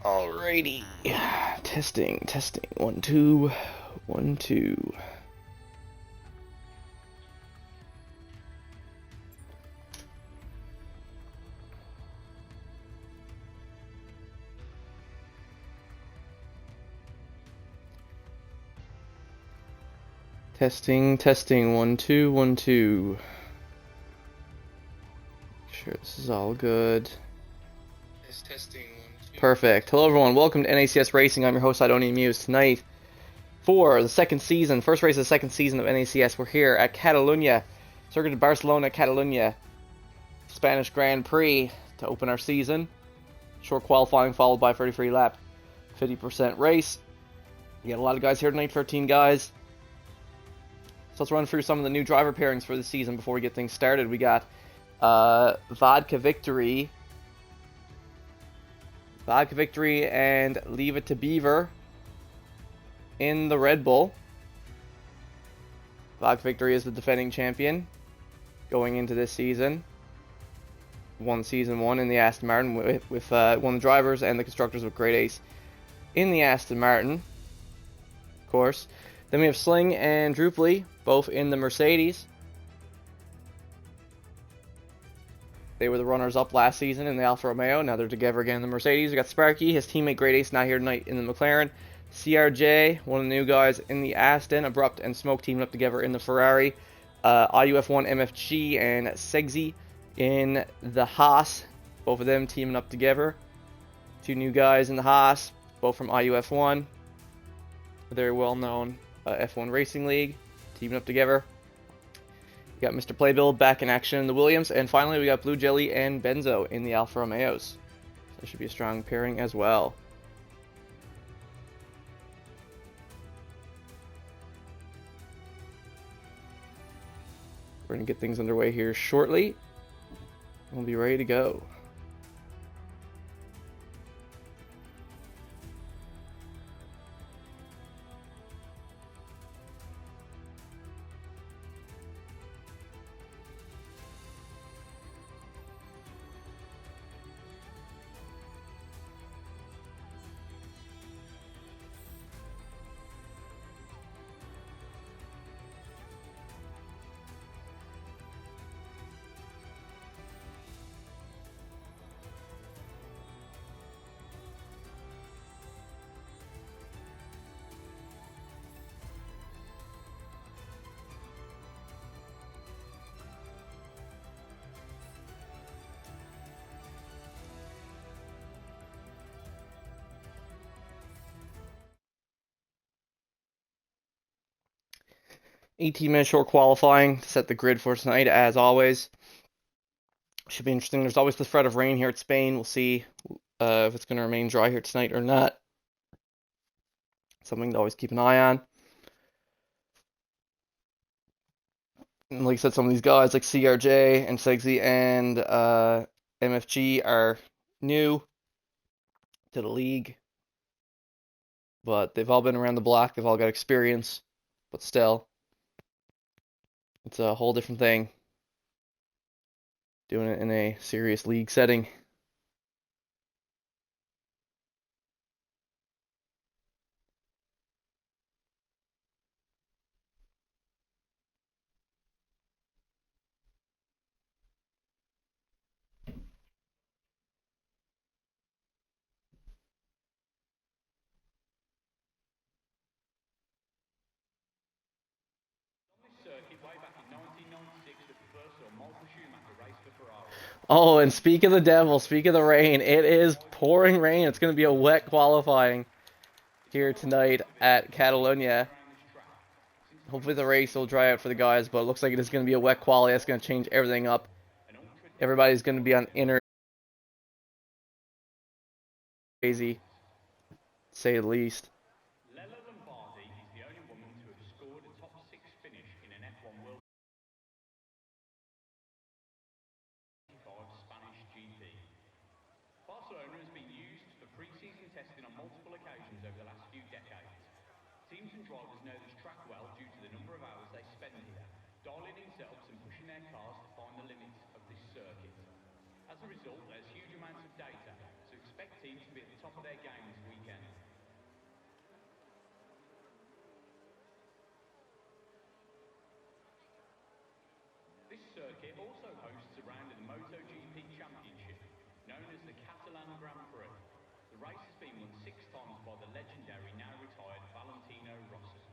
Alrighty. Testing, testing. 1, 2, 1, 2. Testing, testing. 1, 2, 1, 2. Make sure this is all good. Testing. 1, 2. Perfect. Hello everyone, welcome to NACS Racing. I'm your host, Idoni Muse. Tonight, for the second season, first race of the second season of NACS, we're here at Catalunya, Circuit de Barcelona, Catalunya, Spanish Grand Prix to open our season. Short qualifying followed by 33 lap, 50% race. We got a lot of guys here tonight, 13 guys. So let's run through some of the new driver pairings for the season before we get things started. We got Vodka Victory and Leave It to Beaver in the Red Bull. Vodka Victory is the defending champion going into this season. Won season 1 in the Aston Martin with one of the drivers and the constructors with Great Ace in the Aston Martin, of course. Then we have Sling and Drupally, both in the Mercedes. They were the runners-up last season in the Alfa Romeo. Now they're together again in the Mercedes. We got Sparky, his teammate Great Ace, not here tonight in the McLaren. CRJ, one of the new guys in the Aston. Abrupt and Smoke teaming up together in the Ferrari. IUF1 MFG and Segzi in the Haas. Both of them teaming up together. Two new guys in the Haas, both from IUF1. Very well-known F1 Racing League, teaming up together. We got Mr. Playbill back in action in the Williams. And finally, we got Blue Jelly and Benzo in the Alfa Romeos. So that should be a strong pairing as well. We're going to get things underway here shortly. We'll be ready to go. $18-minute short qualifying to set the grid for tonight, as always. Should be interesting. There's always the threat of rain here at Spain. We'll see if it's going to remain dry here tonight or not. Something to always keep an eye on. And like I said, some of these guys like CRJ and Segzi and MFG are new to the league. But they've all been around the block. They've all got experience. But still, it's a whole different thing doing it in a serious league setting. Oh, and speak of the devil, speak of the rain, it is pouring rain. It's going to be a wet qualifying here tonight at Catalunya. Hopefully the race will dry out for the guys, but it looks like it is going to be a wet quali. That's going to change everything up. Everybody's going to be on inner crazy, to say the least. expect teams to be at the top of their game this weekend. This circuit also hosts a round of the MotoGP Championship, known as the Catalan Grand Prix. The race has been won 6 times by the legendary, now retired Valentino Rossi.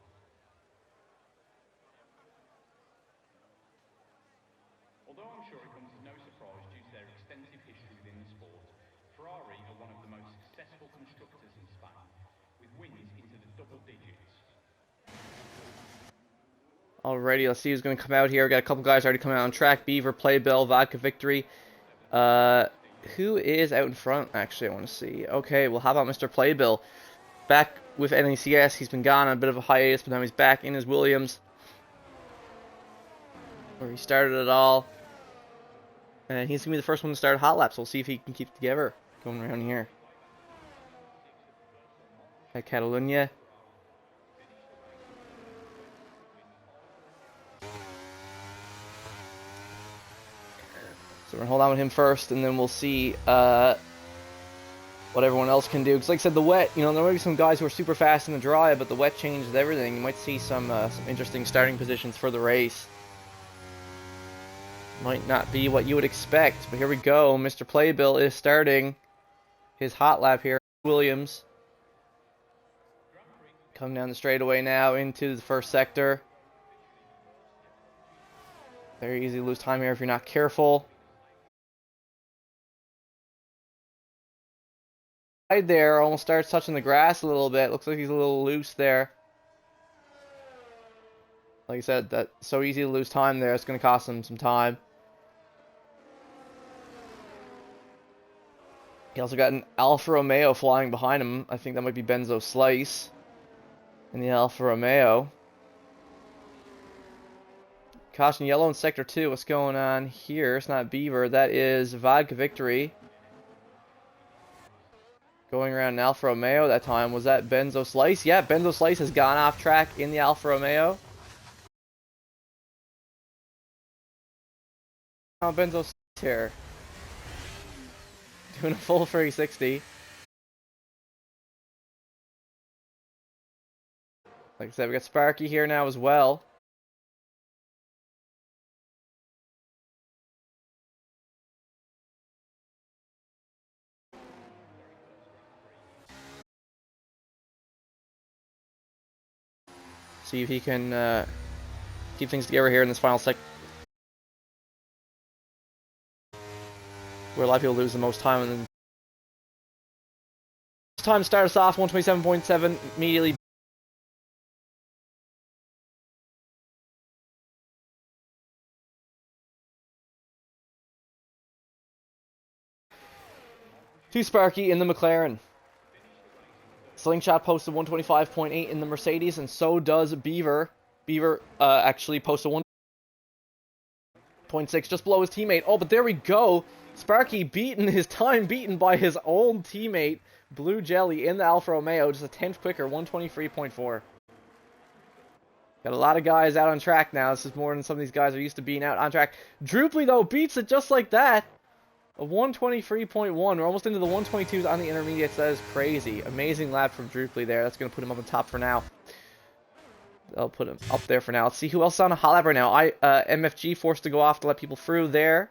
Although I'm sure it comes as no surprise due to their extensive history within the sport, Ferrari are one of the most successful constructors in Spain, with wins into the double digits. Alrighty, let's see who's going to come out here. We got a couple guys already coming out on track. Beaver, Playbill, Vodka Victory. Who is out in front, actually, I want to see. Okay, well, how about Mr. Playbill? Back with NACS. He's been gone on a bit of a hiatus, but now he's back in his Williams, where he started it all. And he's going to be the first one to start a hot lap, so we'll see if he can keep it together going around here. At Catalunya. So we're going to hold on with him first, and then we'll see what everyone else can do. Because like I said, the wet, you know, there might be some guys who are super fast in the dry, but the wet changes everything. You might see some interesting starting positions for the race. Might not be what you would expect, but here we go. Mr. Playbill is starting his hot lap here. Williams. Coming down the straightaway now into the first sector. Very easy to lose time here if you're not careful. There almost starts touching the grass a little bit. Looks like he's a little loose there. Like I said, that's so easy to lose time there. It's going to cost him some time. He also got an Alfa Romeo flying behind him. I think that might be Benzo Slice in the Alfa Romeo. Caution yellow in sector 2. What's going on here? It's not Beaver. That is Vodka Victory. Going around an Alfa Romeo that time. Was that Benzo Slice? Yeah, Benzo Slice has gone off track in the Alfa Romeo. Now Benzo Slice here. Doing a full 360. Like I said, we got Sparky here now as well. See if he can keep things together here in this final sector, where a lot of people lose the most time. And then time started us off 127.7 immediately. To Sparky in the McLaren. Slingshot posted 125.8 in the Mercedes, and so does Beaver. Beaver actually posted 1.6, just below his teammate. Oh, but there we go. Sparky beaten, his time beaten by his own teammate, Blue Jelly, in the Alfa Romeo. Just a 10th quicker, 123.4. Got a lot of guys out on track now. This is more than some of these guys are used to being out on track. Droopley, though, beats it just like that. A 123.1. We're almost into the 122s on the intermediates. That is crazy. Amazing lap from Droopley there. That's going to put him up on top for now. I'll put him up there for now. Let's see who else is on a hot lap right now. MFG forced to go off to let people through there.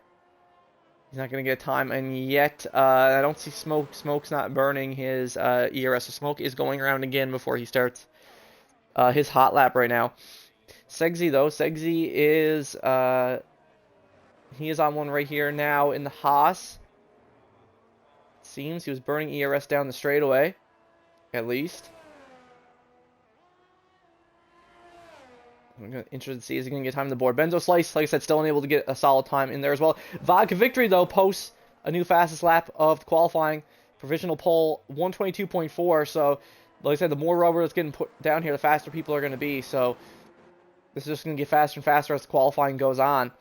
He's not going to get time, and yet I don't see Smoke. Smoke's not burning his ERS. So Smoke is going around again before he starts his hot lap right now. Segsy, though. Segsy is... he is on one right here now in the Haas. Seems he was burning ERS down the straightaway, at least. I'm interested to see is he going to get time on the board. Benzo Slice, like I said, still unable to get a solid time in there as well. Vodka Victory, though, posts a new fastest lap of the qualifying. Provisional pole, 122.4. So, like I said, the more rubber that's getting put down here, the faster people are going to be. So, this is just going to get faster and faster as the qualifying goes on.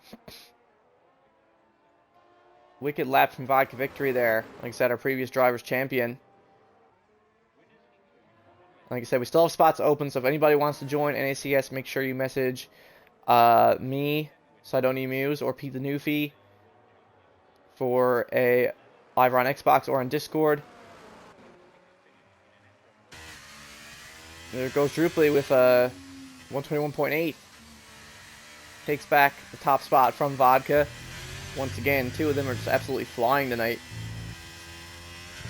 Wicked lap from Vodka Victory there. Like I said, our previous driver's champion. Like I said, we still have spots open, so if anybody wants to join NACS, make sure you message me, Sidoni Muse, or Pete the Newfie for a either on Xbox or on Discord. There goes Druply with 121.8. Takes back the top spot from Vodka. Once again, two of them are just absolutely flying tonight.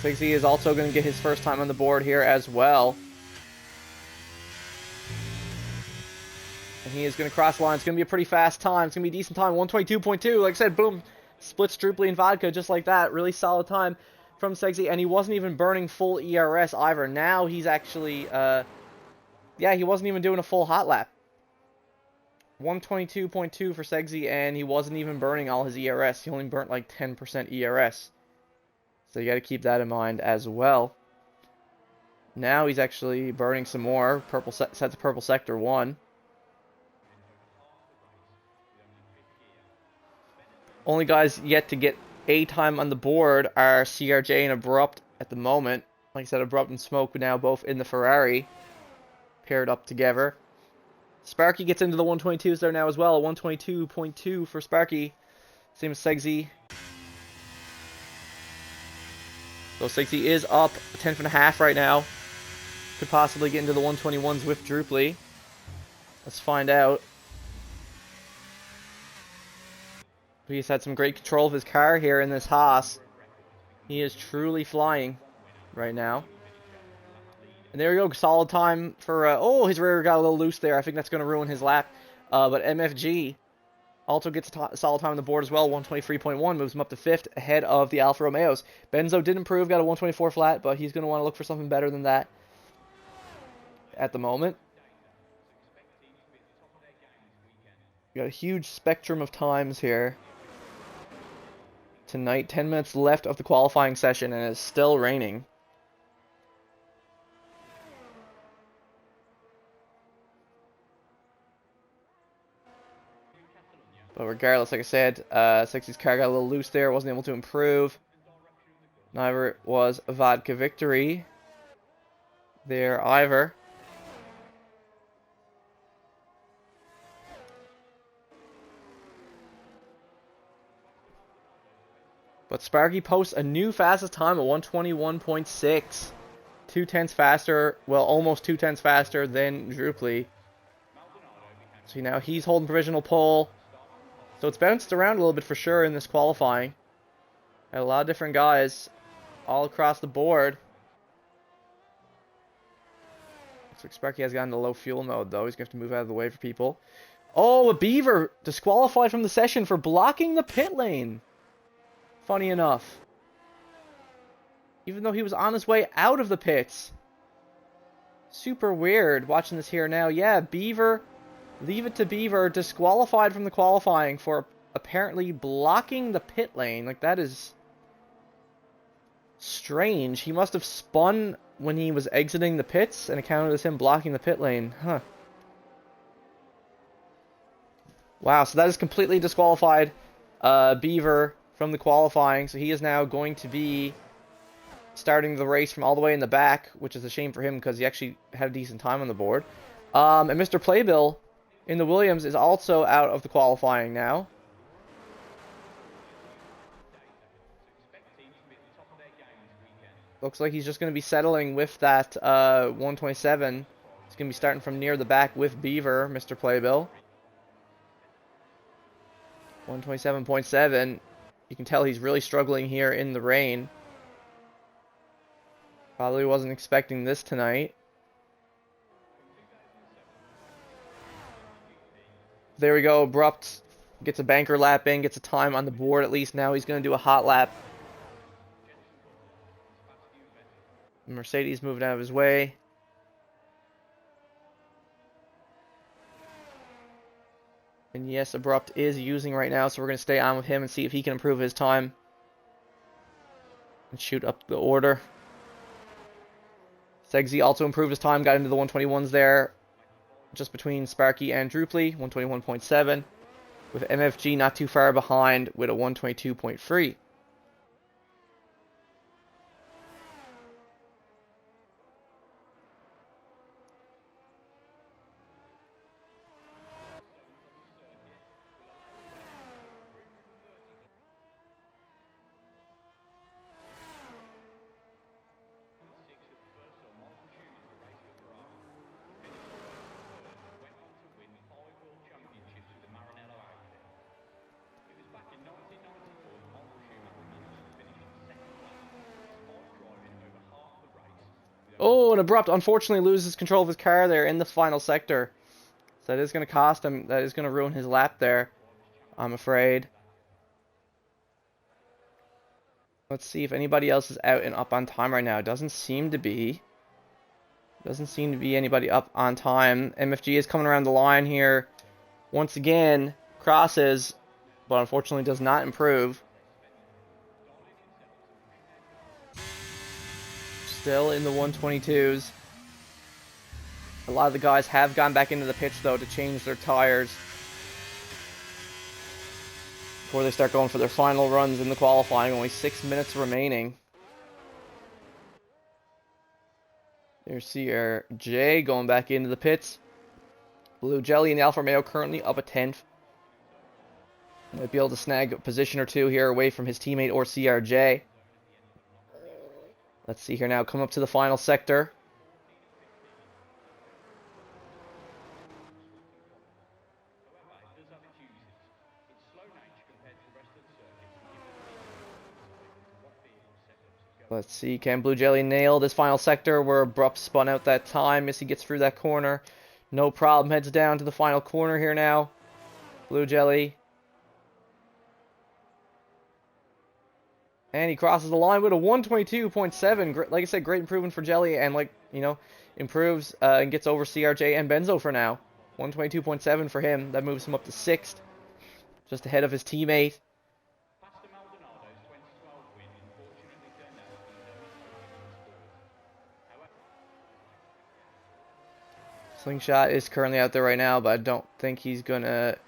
Sigsy is also going to get his first time on the board here as well. And he is going to cross the line. It's going to be a pretty fast time. It's going to be a decent time. 122.2. Like I said, boom. Splits Druply and Vodka just like that. Really solid time from Sigsy. And he wasn't even burning full ERS either. Now he's actually, yeah, he wasn't even doing a full hot lap. 122.2 for Sigsy, and he wasn't even burning all his ERS. He only burnt like 10% ERS. So you got to keep that in mind as well. Now he's actually burning some more. Purple set to purple sector 1. Only guys yet to get a time on the board are CRJ and Abrupt at the moment. Like I said, Abrupt and Smoke now both in the Ferrari, paired up together. Sparky gets into the 122s there now as well. 122.2 for Sparky. Same as Sigsy. So Sigsy is up a tenth and a half right now. Could possibly get into the 121s with Druply. Let's find out. He's had some great control of his car here in this Haas. He is truly flying right now. And there we go, solid time for, oh, his rear got a little loose there. I think that's going to ruin his lap. But MFG also gets a solid time on the board as well. 123.1 moves him up to 5th ahead of the Alfa Romeos. Benzo did improve, got a 124 flat, but he's going to want to look for something better than that at the moment. We got a huge spectrum of times here tonight. 10 minutes left of the qualifying session, and it's still raining. But regardless, like I said, Sigsy's car got a little loose there, wasn't able to improve. Neither was Vodka Victory there either. But Sparky posts a new fastest time at 121.6. 2/10 faster, well, almost 2/10 faster than Druply. So now he's holding provisional pole. So it's bounced around a little bit for sure in this qualifying. Had a lot of different guys all across the board. Looks like Sparky has gotten to low fuel mode though. He's going to have to move out of the way for people. Oh, a Beaver disqualified from the session for blocking the pit lane. Funny enough. Even though he was on his way out of the pits. Super weird watching this here now. Yeah, Beaver, leave it to Beaver, disqualified from the qualifying for apparently blocking the pit lane. Like, that is strange. He must have spun when he was exiting the pits and it counted as him blocking the pit lane. Huh. Wow, so that is completely disqualified Beaver from the qualifying. So he is now going to be starting the race from all the way in the back, which is a shame for him because he actually had a decent time on the board. And Mr. Playbill in the Williams is also out of the qualifying now. Looks like he's just going to be settling with that 127. He's going to be starting from near the back with Beaver, Mr. Playbill. 127.7. You can tell he's really struggling here in the rain. Probably wasn't expecting this tonight. There we go. Abrupt gets a banker lap in, gets a time on the board at least. Now he's going to do a hot lap. Mercedes moving out of his way. And yes, Abrupt is using right now, so we're going to stay on with him and see if he can improve his time. And shoot up the order. Sigsy also improved his time, got into the 121s there. Just between Sparky and Druply, 121.7. With MFG not too far behind with a 122.3. Oh, and Abrupt unfortunately loses control of his car there in the final sector. So that is going to cost him. That is going to ruin his lap there, I'm afraid. Let's see if anybody else is out and up on time right now. It doesn't seem to be. Doesn't seem to be anybody up on time. MFG is coming around the line here. Once again, crosses, but unfortunately does not improve. Still in the 122s. A lot of the guys have gone back into the pits, though, to change their tires before they start going for their final runs in the qualifying. Only 6 minutes remaining. There's CRJ going back into the pits. Blue Jelly and the Alfa Romeo currently up a 10th. Might be able to snag a position or two here away from his teammate or CRJ. Let's see here now. Come up to the final sector. Let's see, can Blue Jelly nail this final sector where Abrupt spun out that time? Missy gets through that corner. No problem, heads down to the final corner here now. Blue Jelly. And he crosses the line with a 122.7. Like I said, great improvement for Jelly. And like, you know, improves and gets over CRJ and Benzo for now. 122.7 for him. That moves him up to 6th. Just ahead of his teammate. Slingshot is currently out there right now, but I don't think he's gonna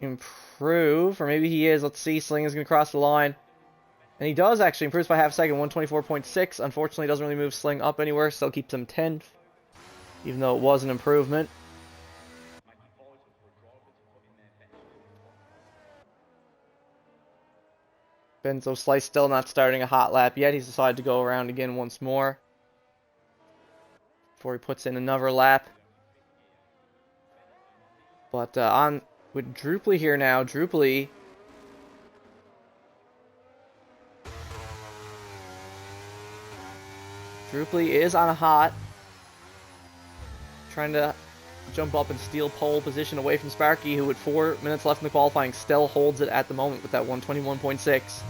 improve, or maybe he is. Let's see. Sling is gonna cross the line, and he does actually. Improves by half a second, 124.6. Unfortunately, doesn't really move Sling up anywhere. Still keeps him 10th, even though it was an improvement. Benzo Slice still not starting a hot lap yet. He's decided to go around again once more before he puts in another lap. But on with Druply here now. Druply is on a hot. Trying to jump up and steal pole position away from Sparky, who with 4 minutes left in the qualifying still holds it at the moment with that 121.6.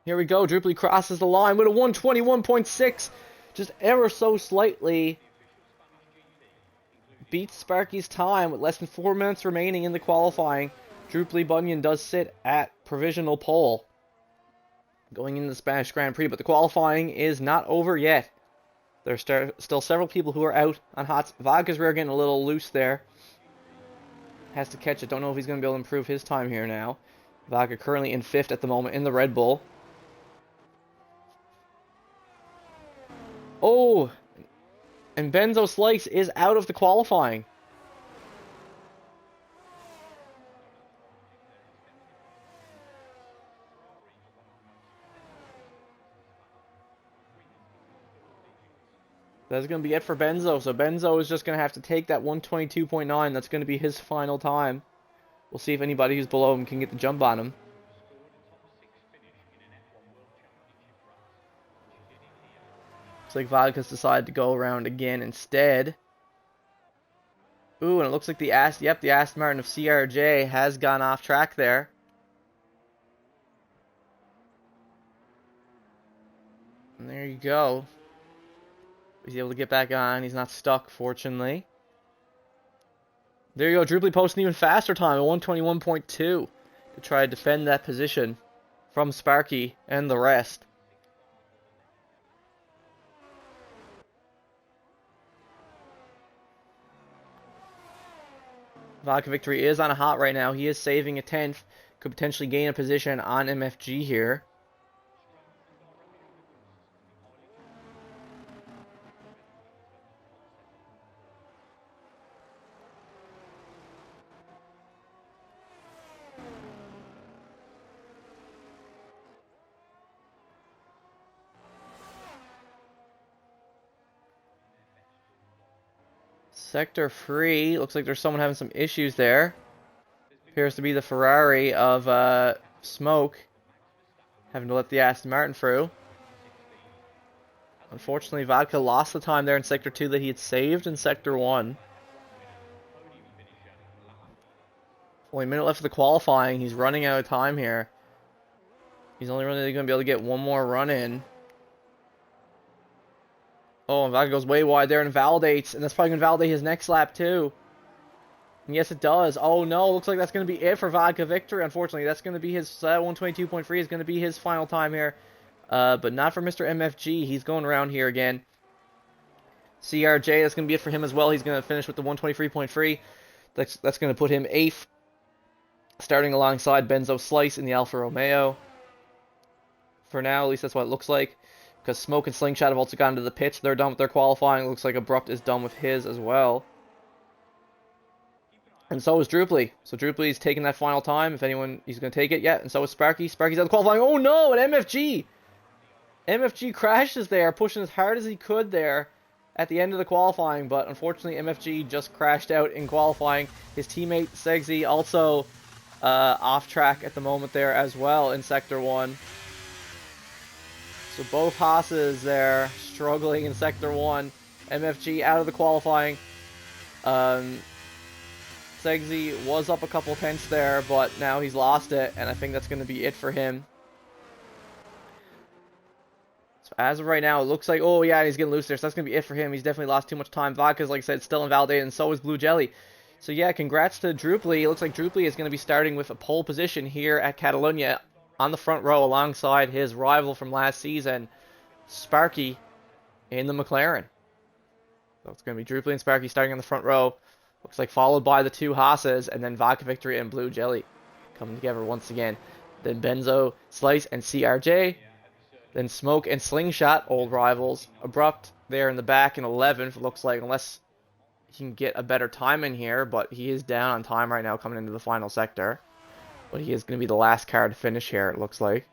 Here we go. Druply crosses the line with a 121.6. Just ever so slightly beats Sparky's time with less than 4 minutes remaining in the qualifying. Druply Bunyan does sit at provisional pole going into the Spanish Grand Prix, but the qualifying is not over yet. There's still several people who are out on hots. Vodka's rear getting a little loose there. Has to catch it. Don't know if he's going to be able to improve his time here now. Vodka currently in 5th at the moment in the Red Bull. Oh, and Benzo Slice is out of the qualifying. That's going to be it for Benzo. So Benzo is just going to have to take that 122.9. That's going to be his final time. We'll see if anybody who's below him can get the jump on him. Looks like Vodka's decided to go around again instead. Ooh, and it looks like the Aston Martin of CRJ has gone off track there. And there you go. He's able to get back on. He's not stuck, fortunately. There you go. Druply posting even faster time at 121.2 to try to defend that position from Sparky and the rest. Vodka Victory is on a hot right now. He is saving a 10th. Could potentially gain a position on MFG here. Sector 3. Looks like there's someone having some issues there. Appears to be the Ferrari of Smoke. Having to let the Aston Martin through. Unfortunately, Vodka lost the time there in Sector 2 that he had saved in Sector 1. Only a minute left of the qualifying. He's running out of time here. He's only really going to be able to get one more run in. Oh, and Vodka goes way wide there and invalidates. And that's probably going to validate his next lap too. And yes, it does. Oh no, looks like that's going to be it for Vodka victory. Unfortunately, that's going to be his 122.3 is going to be his final time here. But not for Mr. MFG. He's going around here again. CRJ, that's going to be it for him as well. He's going to finish with the 123.3. That's going to put him 8th. Starting alongside Benzo Slice in the Alfa Romeo. For now, at least that's what it looks like. Because Smoke and Slingshot have also gotten to the pits. They're done with their qualifying. It looks like Abrupt is done with his as well. And so is Druply. So Druply's taking that final time. If anyone, he's going to take it. Yeah, and so is Sparky. Sparky's out of qualifying. Oh no, an MFG! MFG crashes there, pushing as hard as he could there at the end of the qualifying. But unfortunately, MFG just crashed out in qualifying. His teammate, Segsy, also off track at the moment there as well in Sector 1. So both Haas's there struggling in Sector 1. MFG out of the qualifying. Segsy was up a couple tenths there, but now he's lost it, and I think that's going to be it for him. So as of right now, it looks like, oh yeah, he's getting loose there, so that's going to be it for him. He's definitely lost too much time. Vodka's, like I said, still invalidated, and so is Blue Jelly. So yeah, congrats to Druply. It looks like Druply is going to be starting with a pole position here at Catalonia on the front row alongside his rival from last season, Sparky, in the McLaren. So it's going to be Druply and Sparky starting on the front row. Looks like followed by the two Haas's, and then Vodka Victory and Blue Jelly coming together once again. Then Benzo, Slice, and CRJ. Then Smoke and Slingshot, old rivals. Abrupt there in the back in 11th, looks like, unless he can get a better time in here, but he is down on time right now coming into the final sector. But he is going to be the last car to finish here, it looks like.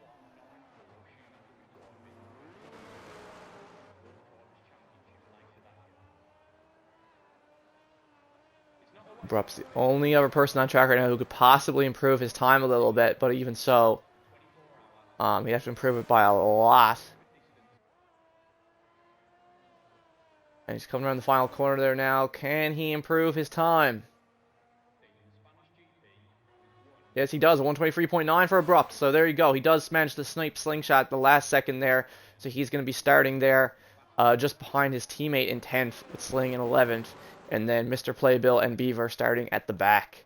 Abrupt's the only other person on track right now who could possibly improve his time a little bit, but even so, he'd have to improve it by a lot. And he's coming around the final corner there now. Can he improve his time? Yes, he does. 123.9 for Abrupt. So there you go. He does manage to snipe Slingshot the last second there. So he's going to be starting there just behind his teammate in 10th with Sling in 11th. And then Mr. Playbill and Beaver starting at the back.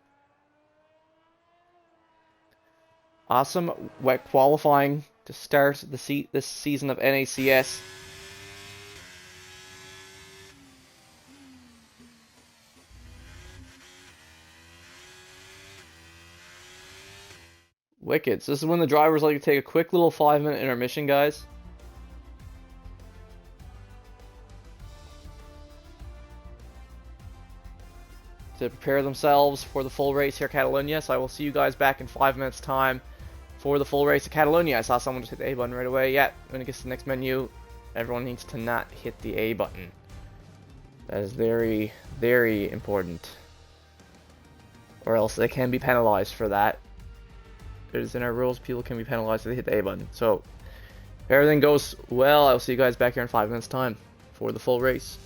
Awesome wet qualifying to start this season of NACS. Wicked. So this is when the drivers like to take a quick little 5-minute intermission, guys. To prepare themselves for the full race here at Catalonia. So I will see you guys back in 5 minutes time for the full race at Catalonia. I saw someone just hit the A button right away. Yeah, when it gets to the next menu, everyone needs to not hit the A button. That is very, very important. Or else they can be penalized for that. It is in our rules, people can be penalized if they hit the A button. So, if everything goes well, I'll see you guys back here in 5 minutes time for the full race.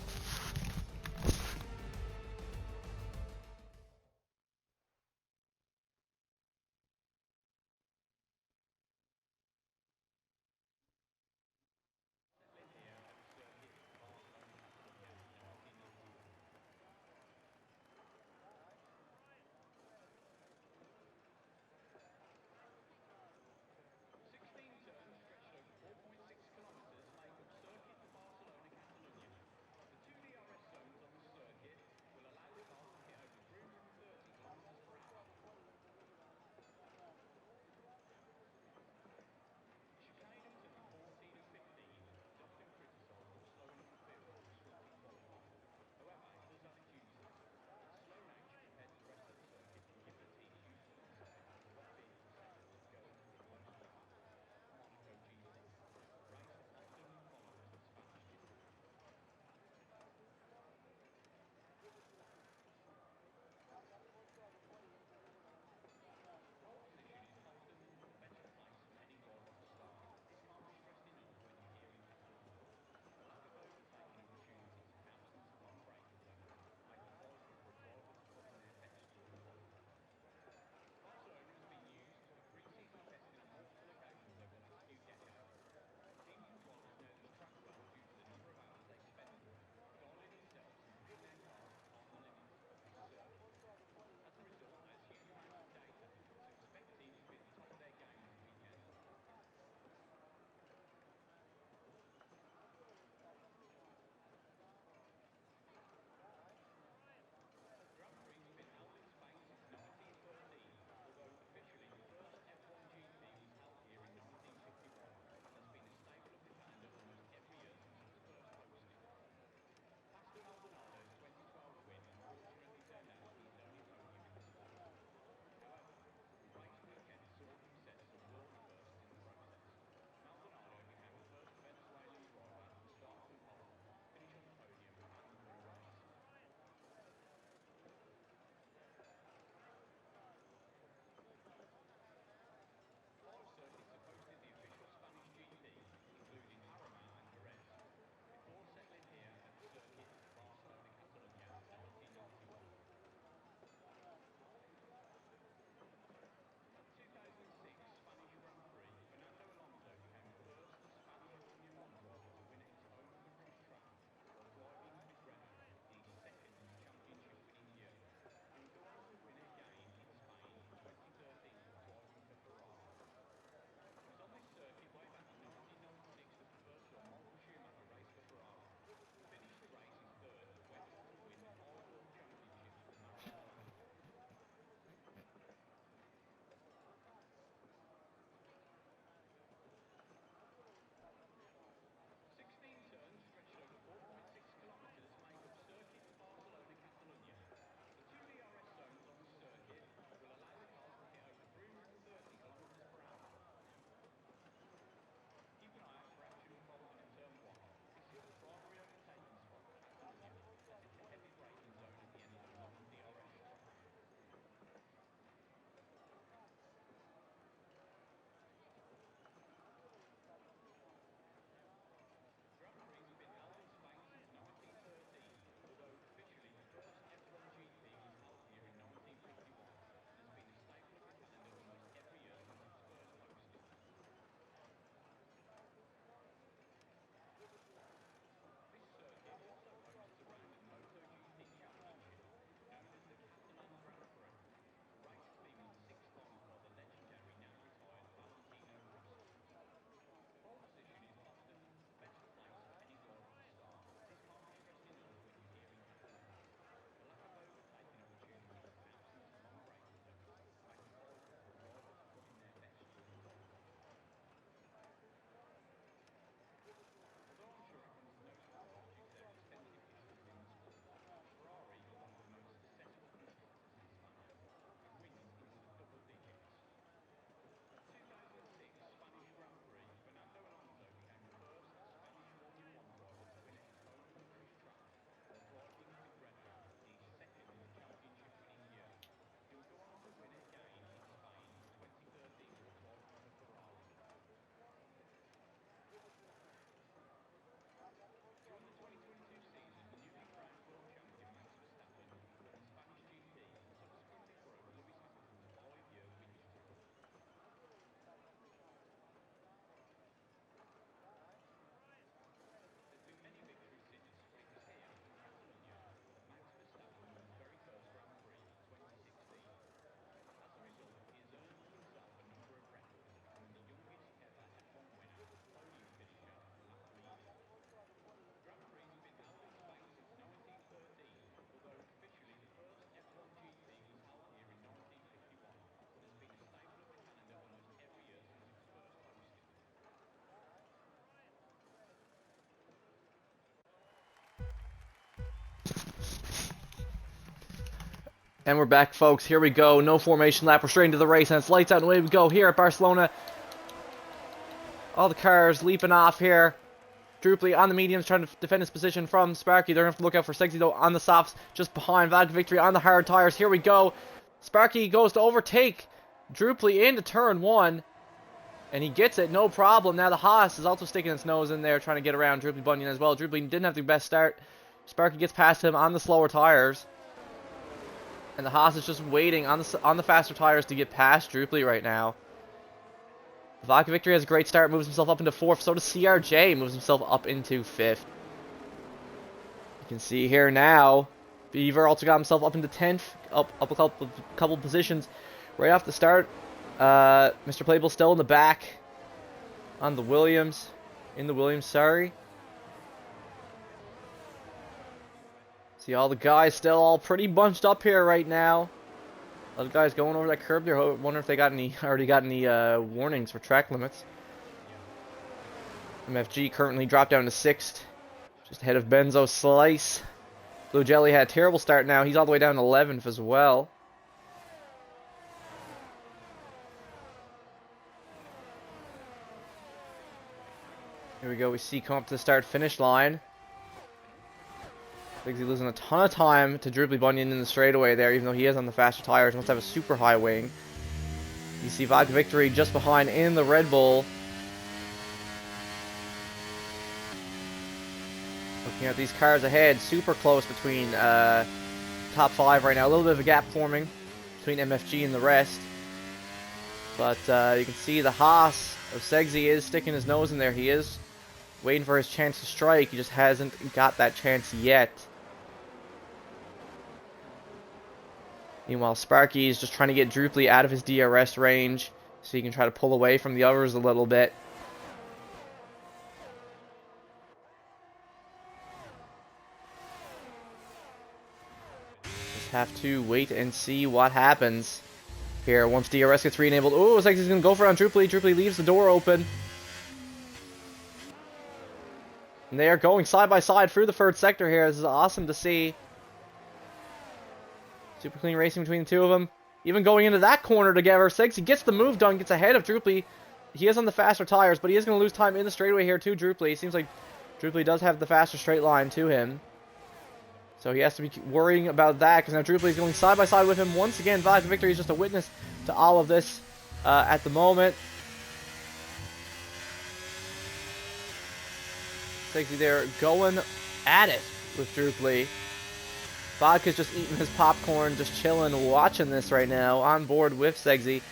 And we're back, folks. Here we go. No formation lap. We're straight into the race, and it's lights out and away we go here at Barcelona. All the cars leaping off here. Druply on the mediums trying to defend his position from Sparky. They're going to have to look out for Segsy, though, on the softs just behind. Vodka Victory on the hard tires. Here we go. Sparky goes to overtake Druply into turn 1. And he gets it, no problem. Now the Haas is also sticking its nose in there, trying to get around Druply Bunyan as well. Druply didn't have the best start. Sparky gets past him on the slower tires. And the Haas is just waiting on the faster tires to get past Druply right now. Vodka Victory has a great start, moves himself up into 4th. So does CRJ, moves himself up into 5th. You can see here now, Beaver also got himself up into 10th, up a couple positions right off the start. Mr. Playbill still in the back on the Williams. Sorry. See all the guys still all pretty bunched up here right now. A lot of guys going over that curb there. I wonder if they already got any warnings for track limits. MFG currently dropped down to 6th, just ahead of Benzo Slice. Blue Jelly had a terrible start now. He's all the way down to 11th as well. Here we go. We see come up to the start-finish line. He's losing a ton of time to Druply Bunyan in the straightaway there, even though he is on the faster tires. He must have a super high wing. You see Vodka Victory just behind in the Red Bull. Looking at these cars ahead, super close between top 5 right now. A little bit of a gap forming between MFG and the rest. But you can see the Haas of Segsy is sticking his nose in there. He is waiting for his chance to strike. He just hasn't got that chance yet. Meanwhile, Sparky is just trying to get Druply out of his DRS range so he can try to pull away from the others a little bit. Just have to wait and see what happens here once DRS gets re-enabled. Oh, looks like he's going to go for it on Druply. Druply leaves the door open. And they are going side by side through the 3rd sector here. This is awesome to see. Super clean racing between the two of them. Even going into that corner together. Segsy gets the move done, gets ahead of Druply. He is on the faster tires, but he is going to lose time in the straightaway here to Druply. It seems like Druply does have the faster straight line to him. So he has to be worrying about that, because now Druply is going side by side with him. Once again, Vodka Victory is just a witness to all of this at the moment. Segsy there going at it with Druply. Vodka's just eating his popcorn, just chilling, watching this right now, on board with Segsy.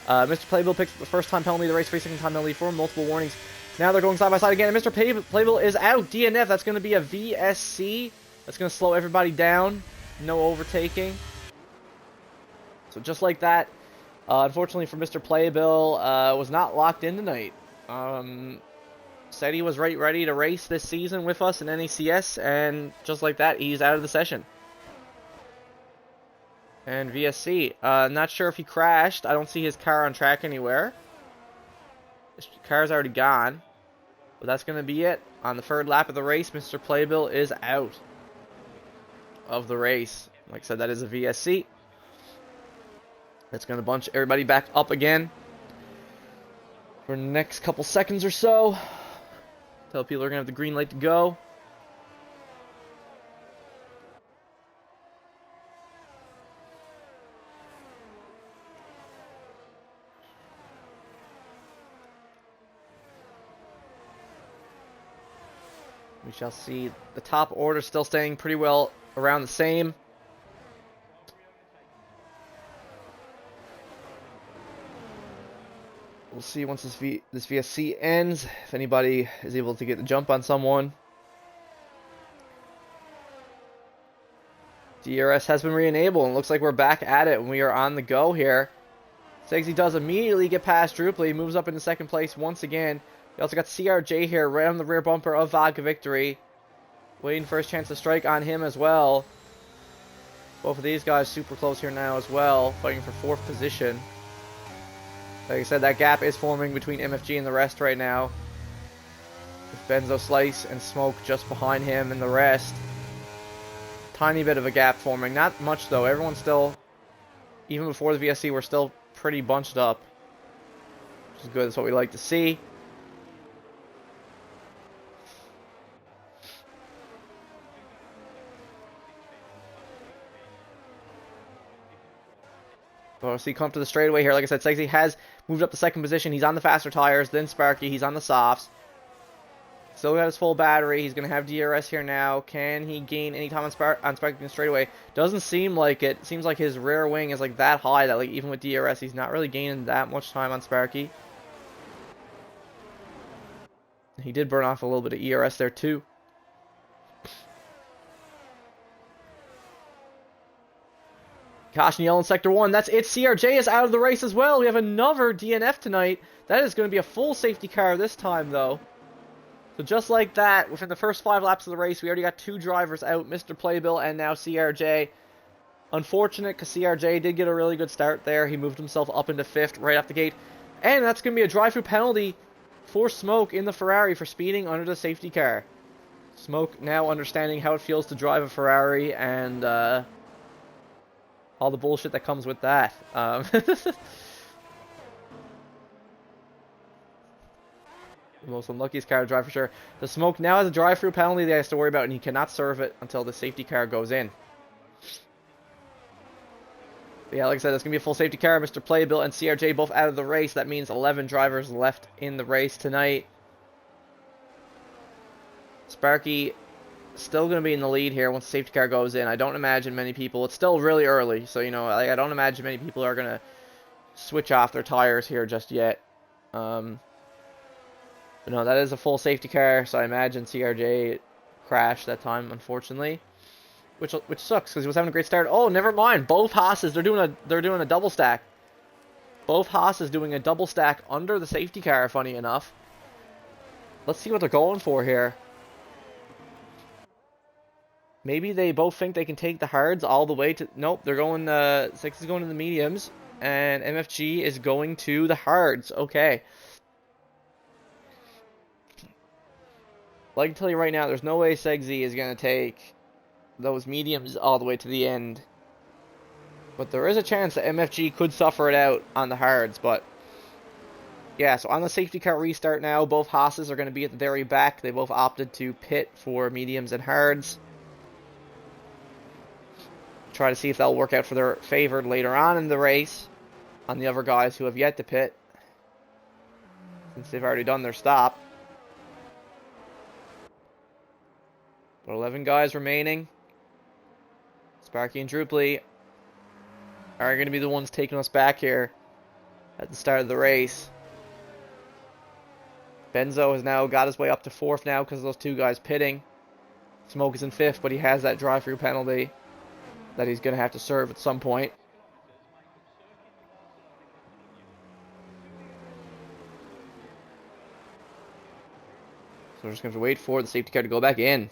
Mr. Playbill picks up the first time penalty of the race, 3 second time penalty for multiple warnings. Now they're going side by side again, and Mr. Playbill is out. DNF, that's going to be a VSC. That's going to slow everybody down. No overtaking. So just like that, unfortunately for Mr. Playbill, was not locked in tonight. Said he was ready to race this season with us in NACS, and just like that, he's out of the session. And VSC, not sure if he crashed. I don't see his car on track anywhere. His car's already gone. But that's going to be it. On the 3rd lap of the race, Mr. Playbill is out of the race. Like I said, that is a VSC. That's going to bunch everybody back up again for the next couple seconds or so. Tell people they're going to have the green light to go. We shall see the top order still staying pretty well around the same. We'll see once this VSC ends, if anybody is able to get the jump on someone. DRS has been re-enabled, and looks like we're back at it, and we are on the go here. Segsy does immediately get past Druply, moves up into 2nd place once again. We also got CRJ here, right on the rear bumper of Vodka Victory. Waiting for his chance to strike on him as well. Both of these guys super close here now as well, fighting for 4th position. Like I said, that gap is forming between MFG and the rest right now. With Benzo Slice and Smoke just behind him and the rest. Tiny bit of a gap forming. Not much though. Everyone's still even before the VSC, we're still pretty bunched up, which is good. That's what we like to see. So see, come to the straightaway here. Like I said, Sexy has moved up to second position. He's on the faster tires. Then Sparky, he's on the softs. Still got his full battery. He's going to have DRS here now. Can he gain any time on Sparky in the straightaway? Doesn't seem like it. Seems like his rear wing is like that high that like even with DRS, he's not really gaining that much time on Sparky. He did burn off a little bit of ERS there too. Caution yellow in Sector 1. That's it. CRJ is out of the race as well. We have another DNF tonight. That is going to be a full safety car this time, though. So just like that, within the first 5 laps of the race, we already got 2 drivers out. Mr. Playbill and now CRJ. Unfortunate, because CRJ did get a really good start there. He moved himself up into 5th right off the gate. And that's going to be a drive-through penalty for Smoke in the Ferrari for speeding under the safety car. Smoke now understanding how it feels to drive a Ferrari and all the bullshit that comes with that. The most unluckiest car to drive for sure. The Smoke now has a drive-through penalty that he has to worry about, and he cannot serve it until the safety car goes in. But yeah, like I said, it's going to be a full safety car. Mr. Playbill and CRJ both out of the race. That means 11 drivers left in the race tonight. Sparky still going to be in the lead here once the safety car goes in. I don't imagine many people... It's still really early, so, you know, I don't imagine many people are going to switch off their tires here just yet. But no, that is a full safety car, so I imagine CRJ crashed that time, unfortunately. Which sucks, because he was having a great start. Oh, never mind. Both Haas's, they're doing a double stack. Both Haas's doing a double stack under the safety car, funny enough. Let's see what they're going for here. Maybe they both think they can take the hards all the way to... Nope, they're going... Six is going to the mediums, and MFG is going to the hards. Okay. Well, I can tell you right now, there's no way Segsy is going to take those mediums all the way to the end. But there is a chance that MFG could suffer it out on the hards, but... Yeah, so on the safety car restart now, both Haas's are going to be at the very back. They both opted to pit for mediums and hards. Try to see if that'll work out for their favor later on in the race on the other guys who have yet to pit, since they've already done their stop. But 11 guys remaining. Sparky and Druply are going to be the ones taking us back here at the start of the race. Benzo has now got his way up to 4th now because of those 2 guys pitting. Smoke is in 5th, but he has that drive-through penalty that he's going to have to serve at some point. So we're just going to have to wait for the safety car to go back in.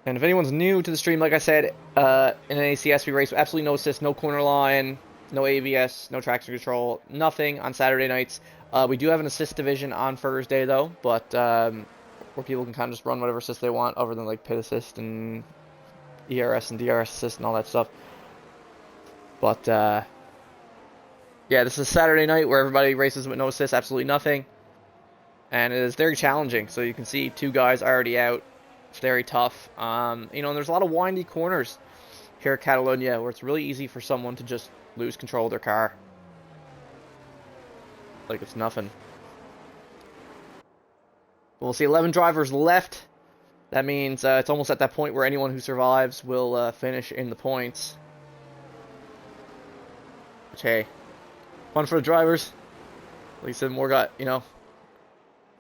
And if anyone's new to the stream, like I said, in an NACS we race with absolutely no assist, no corner line, no ABS, no traction control, nothing on Saturday nights. We do have an assist division on Thursday, though, but where people can kind of just run whatever assist they want, other than like pit assist and ERS and DRS assist and all that stuff. But yeah, this is a Saturday night where everybody races with no assist, absolutely nothing, and it is very challenging. So you can see 2 guys already out. It's very tough. You know, and there's a lot of windy corners here at Catalonia where it's really easy for someone to just lose control of their car. Like it's nothing. We'll see 11 drivers left. That means it's almost at that point where anyone who survives will finish in the points. Which, hey, fun for the drivers. Like I said, more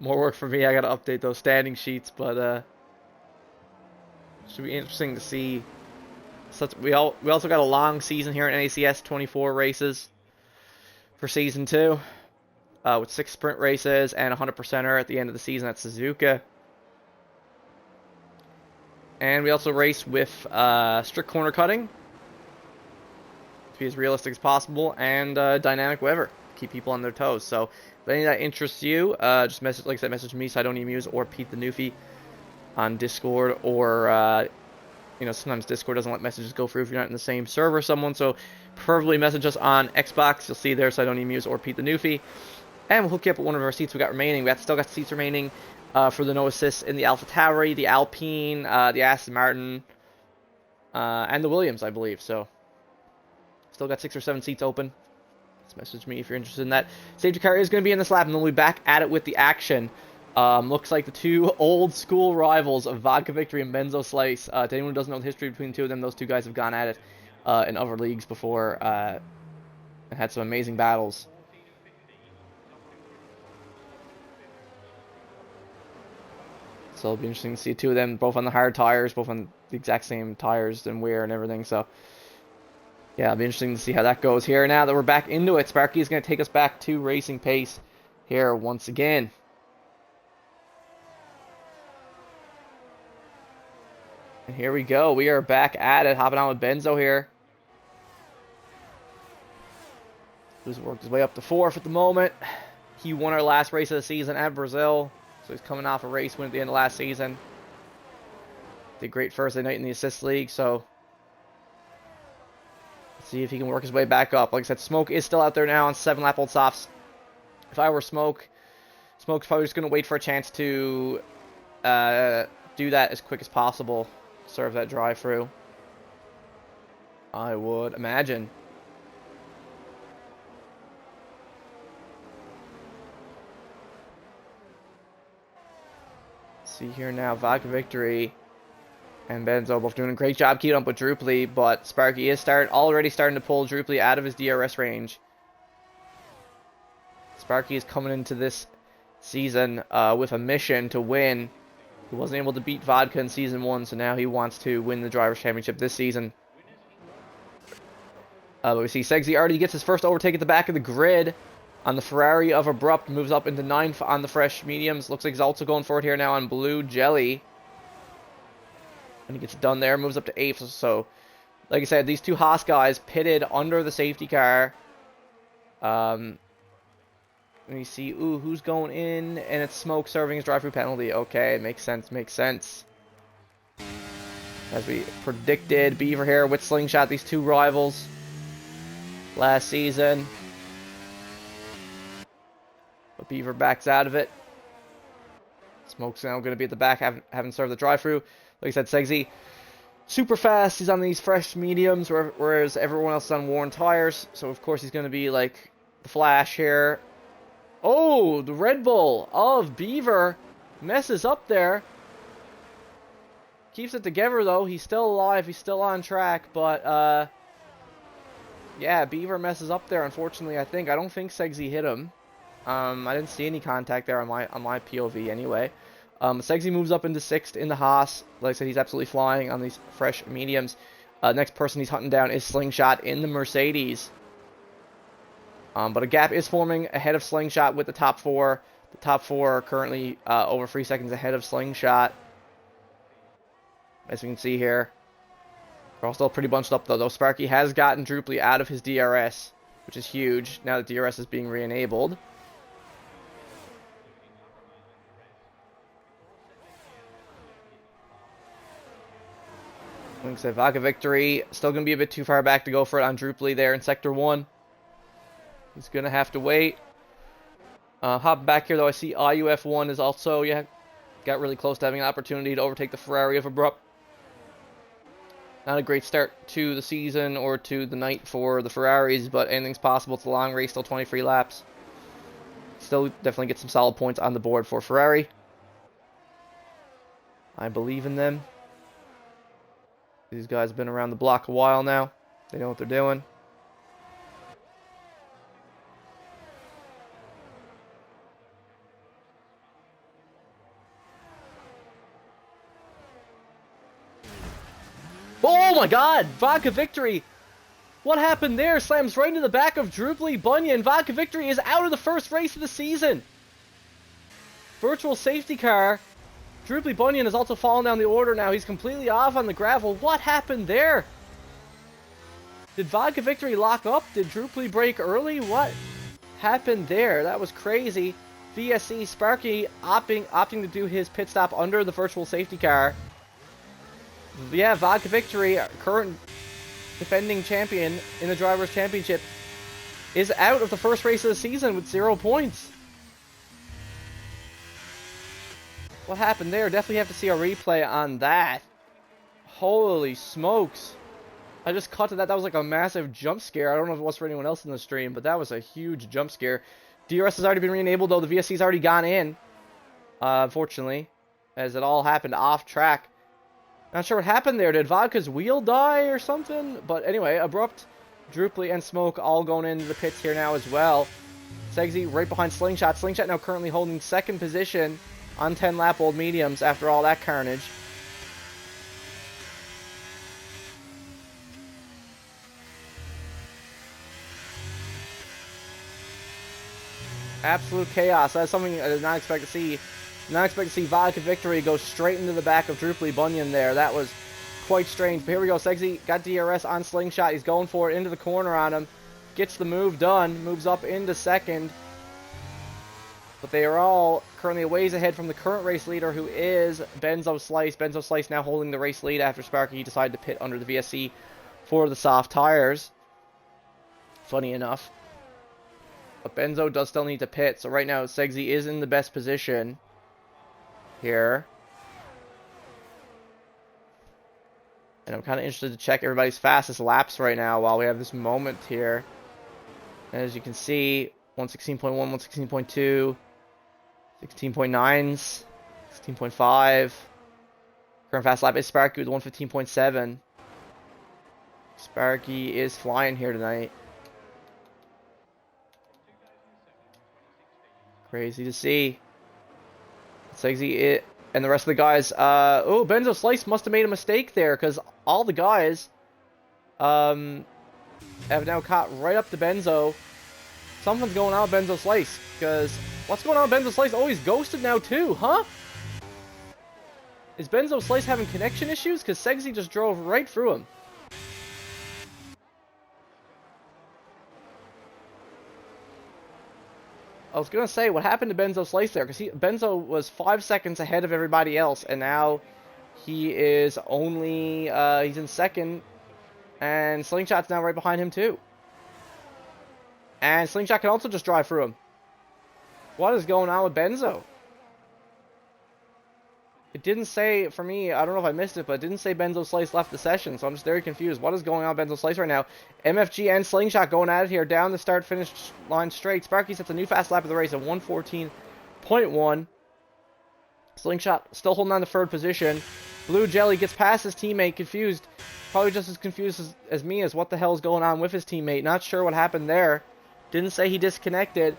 work for me. I got to update those standing sheets, but should be interesting to see. We also got a long season here in NACS, 24 races for season 2. With 6 sprint races and 100%er at the end of the season at Suzuka. And we also race with strict corner cutting to be as realistic as possible, and dynamic weather to keep people on their toes. So if any of that interests you, just message, like I said, message me, Sidonian Muse, or Pete the Newfie on Discord, or you know, sometimes Discord doesn't let messages go through if you're not in the same server as someone, so preferably message us on Xbox. You'll see there, so I don't even use or repeat the Newfie. And we'll hook you up with one of our seats we got remaining. Still got seats remaining for the no assists in the Alpha Tauri, the Alpine, the Aston Martin, and the Williams, I believe. So, still got 6 or 7 seats open. Just message me if you're interested in that. Safety car is going to be in this lap, and then we'll be back at it with the action. Looks like the two old school rivals of Vodka Victory and Benzo Slice. To anyone who doesn't know the history between the two of them, those two guys have gone at it in other leagues before and had some amazing battles. So it'll be interesting to see two of them both on the hard tires, both on the exact same tires and wear and everything. So yeah, it'll be interesting to see how that goes here. Now that we're back into it, Sparky is going to take us back to racing pace here once again. And here we go. We are back at it, hopping on with Benzo here. Who's worked his way up to 4th at the moment. He won our last race of the season at Brazil. So he's coming off a race win at the end of last season. Did great Thursday night in the assist league, so let's see if he can work his way back up. Like I said, Smoke is still out there now on 7-lap old softs. If I were Smoke's probably just going to wait for a chance to do that as quick as possible. Serve that drive-through, I would imagine. See here now, Vodka Victory and Benzo both doing a great job keeping up with Druply, but Sparky is already starting to pull Druply out of his DRS range. Sparky is coming into this season with a mission to win. He wasn't able to beat Vodka in Season 1, so now he wants to win the Drivers' Championship this season. But we see Segsy already gets his first overtake at the back of the grid on the Ferrari of Abrupt, moves up into 9th on the fresh mediums. Looks like he's also going for it here now on Blue Jelly. And he gets it done there, moves up to 8th. So, like I said, these two Haas guys pitted under the safety car. And you see, ooh, who's going in? And it's Smoke serving his drive-through penalty. Okay, makes sense, makes sense. As we predicted, Beaver here with Slingshot, these two rivals last season. But Beaver backs out of it. Smoke's now going to be at the back, having served the drive-through. Like I said, Segsy, super fast. He's on these fresh mediums, whereas everyone else is on worn tires. So, of course, he's going to be like the Flash here. Oh, the Red Bull of Beaver messes up there. Keeps it together, though. He's still alive. He's still on track. But, yeah, Beaver messes up there, unfortunately, I think. I don't think Segsy hit him. I didn't see any contact there on my POV anyway. Segsy moves up into 6th in the Haas. Like I said, he's absolutely flying on these fresh mediums. Next person he's hunting down is Slingshot in the Mercedes. But a gap is forming ahead of Slingshot with the top 4. The top 4 are currently over 3 seconds ahead of Slingshot. As you can see here. They're all still pretty bunched up though. Sparky has gotten Druply out of his DRS, which is huge now that DRS is being re-enabled. Like I said, Vodka Victory still going to be a bit too far back to go for it on Druply there in Sector 1. He's going to have to wait. Hopping back here, though, I see IUF1 is also, got really close to having an opportunity to overtake the Ferrari of Abrupt. Not a great start to the season or to the night for the Ferraris, but anything's possible. It's a long race, still 23 laps. Still definitely get some solid points on the board for Ferrari. I believe in them. These guys have been around the block a while now. They know what they're doing. Oh my god! Vodka Victory! What happened there? Slams right into the back of Druply Bunyan. Vodka Victory is out of the first race of the season. Virtual safety car. Druply Bunyan has also fallen down the order now. He's completely off on the gravel. What happened there? Did Vodka Victory lock up? Did Druply break early? What happened there? That was crazy. VSC Sparky opting to do his pit stop under the virtual safety car. Yeah, Vodka Victory, current defending champion in the Drivers' Championship, is out of the first race of the season with 0 points. What happened there? Definitely have to see a replay on that. Holy smokes. I just cut to that. That was like a massive jump scare. I don't know if it was for anyone else in the stream, but that was a huge jump scare. DRS has already been re-enabled, though. The VSC's already gone in, unfortunately, as it all happened off track. Not sure what happened there. Did Vodka's wheel die or something? But anyway, Abrupt, Druply, and Smoke all going into the pits here now as well. Segsy right behind Slingshot. Slingshot now currently holding second position on 10-lap old mediums after all that carnage. Absolute chaos. That's something I did not expect to see. Not expect to see Vodka Victory go straight into the back of Druply Bunyan there. That was quite strange. But here we go. Segsy got DRS on Slingshot. He's going for it into the corner on him. Gets the move done. Moves up into second. But they are all currently a ways ahead from the current race leader, who is Benzo Slice. Benzo Slice now holding the race lead after Sparky decided to pit under the VSC for the soft tires. Funny enough. But Benzo does still need to pit. So right now, Segsy is in the best position here. And I'm kind of interested to check everybody's fastest laps right now while we have this moment here. And as you can see, 116.1, 116.2, 16.9s, 16.5. Current fast lap is Sparky with 115.7. Sparky is flying here tonight. Crazy to see. Segsy and the rest of the guys. Oh, Benzo Slice must have made a mistake there, because all the guys have now caught right up to Benzo. Something's going on with Benzo Slice, because what's going on with Benzo Slice? Oh, he's ghosted now too, huh? Is Benzo Slice having connection issues? Because Segsy just drove right through him. I was going to say, what happened to Benzo Slice there? Because Benzo was 5 seconds ahead of everybody else, and now he is only, he's in second, and Slingshot's now right behind him too. And Slingshot can also just drive through him. What is going on with Benzo? It didn't say, for me, I don't know if I missed it, but it didn't say Benzo Slice left the session, so I'm just very confused. What is going on with Benzo Slice right now? MFG and Slingshot going at it here, down the start-finish line straight. Sparky sets a new fast lap of the race at 114.1. Slingshot still holding on to third position. Blue Jelly gets past his teammate, confused. Probably just as confused as me as what the hell is going on with his teammate. Not sure what happened there. Didn't say he disconnected,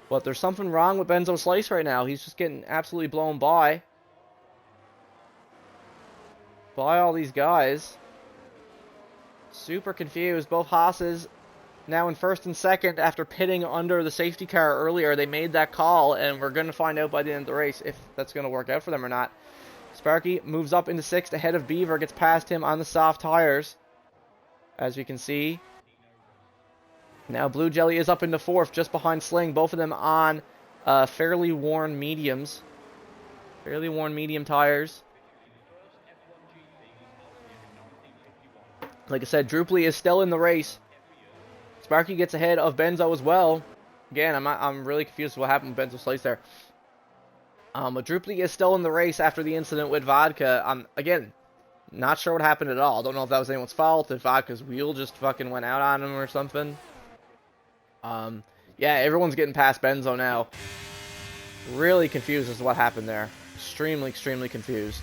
but there's something wrong with Benzo Slice right now. He's just getting absolutely blown by all these guys. Super confused. Both Haas's now in first and second after pitting under the safety car earlier. They made that call, and we're going to find out by the end of the race if that's going to work out for them or not. Sparky moves up into sixth ahead of Beaver, gets past him on the soft tires, as we can see. Now Blue Jelly is up into fourth, just behind Sling. Both of them on fairly worn mediums. Fairly worn medium tires. Like I said, Druply is still in the race. Sparky gets ahead of Benzo as well. Again, I'm really confused with what happened with Benzo Slice there. But Druply is still in the race after the incident with Vodka. Again, not sure what happened at all. Don't know if that was anyone's fault, if Vodka's wheel just fucking went out on him or something. Yeah, everyone's getting past Benzo now. Really confused as to what happened there. Extremely, extremely confused.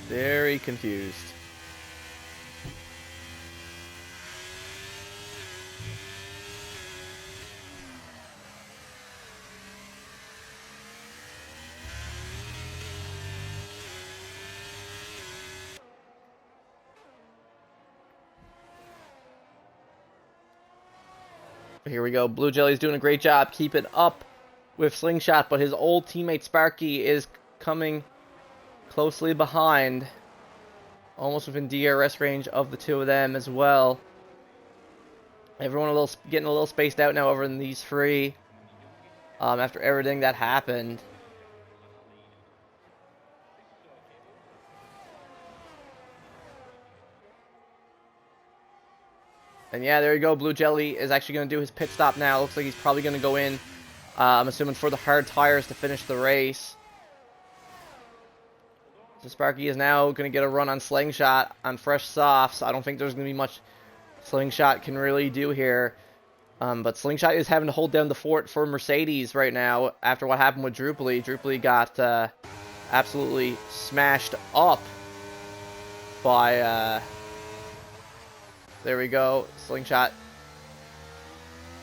Very confused. Here we go. Blue Jelly's doing a great job keeping up with Slingshot, but his old teammate Sparky is coming closely behind. Almost within DRS range of the two of them as well. Everyone getting a little spaced out now over in these three. After everything that happened. And yeah, there you go. Blue Jelly is actually going to do his pit stop now. Looks like he's probably going to go in, I'm assuming, for the hard tires to finish the race. So Sparky is now going to get a run on Slingshot on fresh softs. I don't think there's going to be much Slingshot can really do here. But Slingshot is having to hold down the fort for Mercedes right now after what happened with Drupally. Drupally got absolutely smashed up by... there we go. Slingshot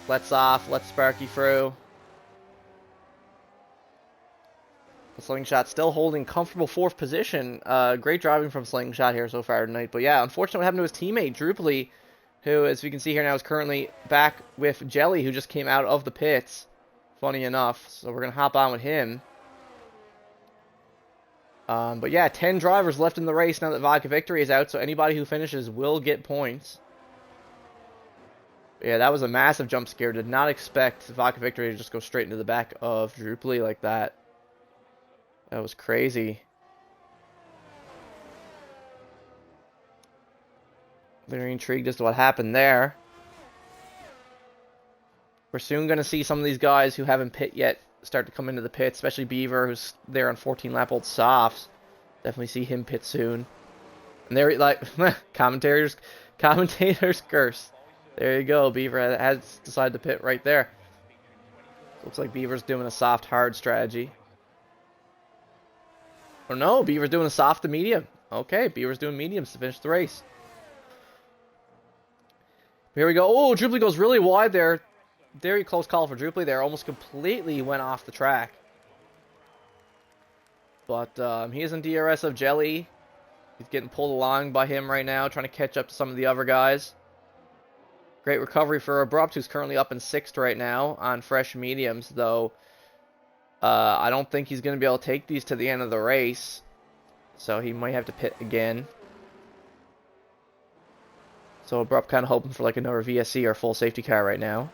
lets off, lets Sparky through. Slingshot still holding comfortable 4th position. Great driving from Slingshot here so far tonight. But yeah, unfortunately what happened to his teammate, Drupally, who, as we can see here now, is currently back with Jelly, who just came out of the pits. Funny enough. So we're going to hop on with him. But yeah, 10 drivers left in the race now that Vodka Victory is out, so anybody who finishes will get points. Yeah, that was a massive jump scare. Did not expect Vodka Victory to just go straight into the back of Drupally like that. That was crazy. Very intrigued as to what happened there. We're soon going to see some of these guys who haven't pit yet start to come into the pit, especially Beaver, who's there on 14-lap-old softs. Definitely see him pit soon. And there, like, commentators curse. There you go, Beaver has decided to pit right there. Looks like Beaver's doing a soft, hard strategy. Or no, Beaver's doing a soft to medium. Okay, Beaver's doing mediums to finish the race. Here we go. Oh, Drupally goes really wide there. Very close call for Drupally there. Almost completely went off the track. But he is in DRS of Jelly. He's getting pulled along by him right now, trying to catch up to some of the other guys. Great recovery for Abrupt, who's currently up in 6th right now on fresh mediums, though. I don't think he's going to be able to take these to the end of the race. So he might have to pit again. So Abrupt kind of hoping for like another VSC or full safety car right now.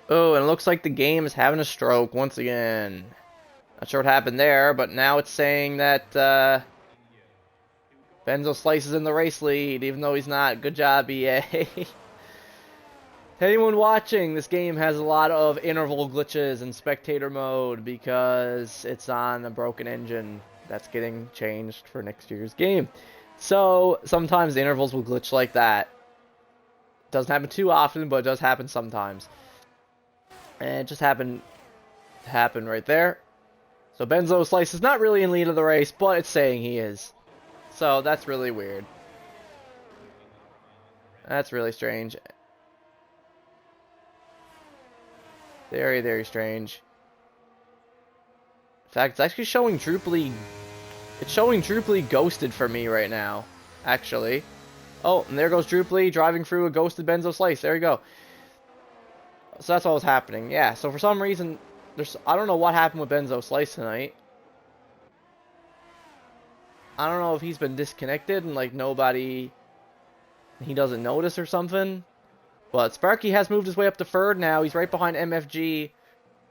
Oh, and it looks like the game is having a stroke once again. Not sure what happened there, but now it's saying that Benzo Slice is in the race lead, even though he's not. Good job, EA. To anyone watching, this game has a lot of interval glitches in spectator mode because it's on a broken engine that's getting changed for next year's game. So sometimes the intervals will glitch like that. Doesn't happen too often, but it does happen sometimes. And it just happened right there. So Benzo Slice is not really in lead of the race, but it's saying he is. So that's really weird. That's really strange. Very, very strange. In fact, it's actually showing Drupally... It's showing Drupally ghosted for me right now, actually. Oh, and there goes Drupally driving through a ghosted Benzo Slice. There you go. So that's what was happening. Yeah, so for some reason, I don't know what happened with Benzo Slice tonight. I don't know if he's been disconnected and like he doesn't notice or something. But Sparky has moved his way up to 3rd now. He's right behind MFG,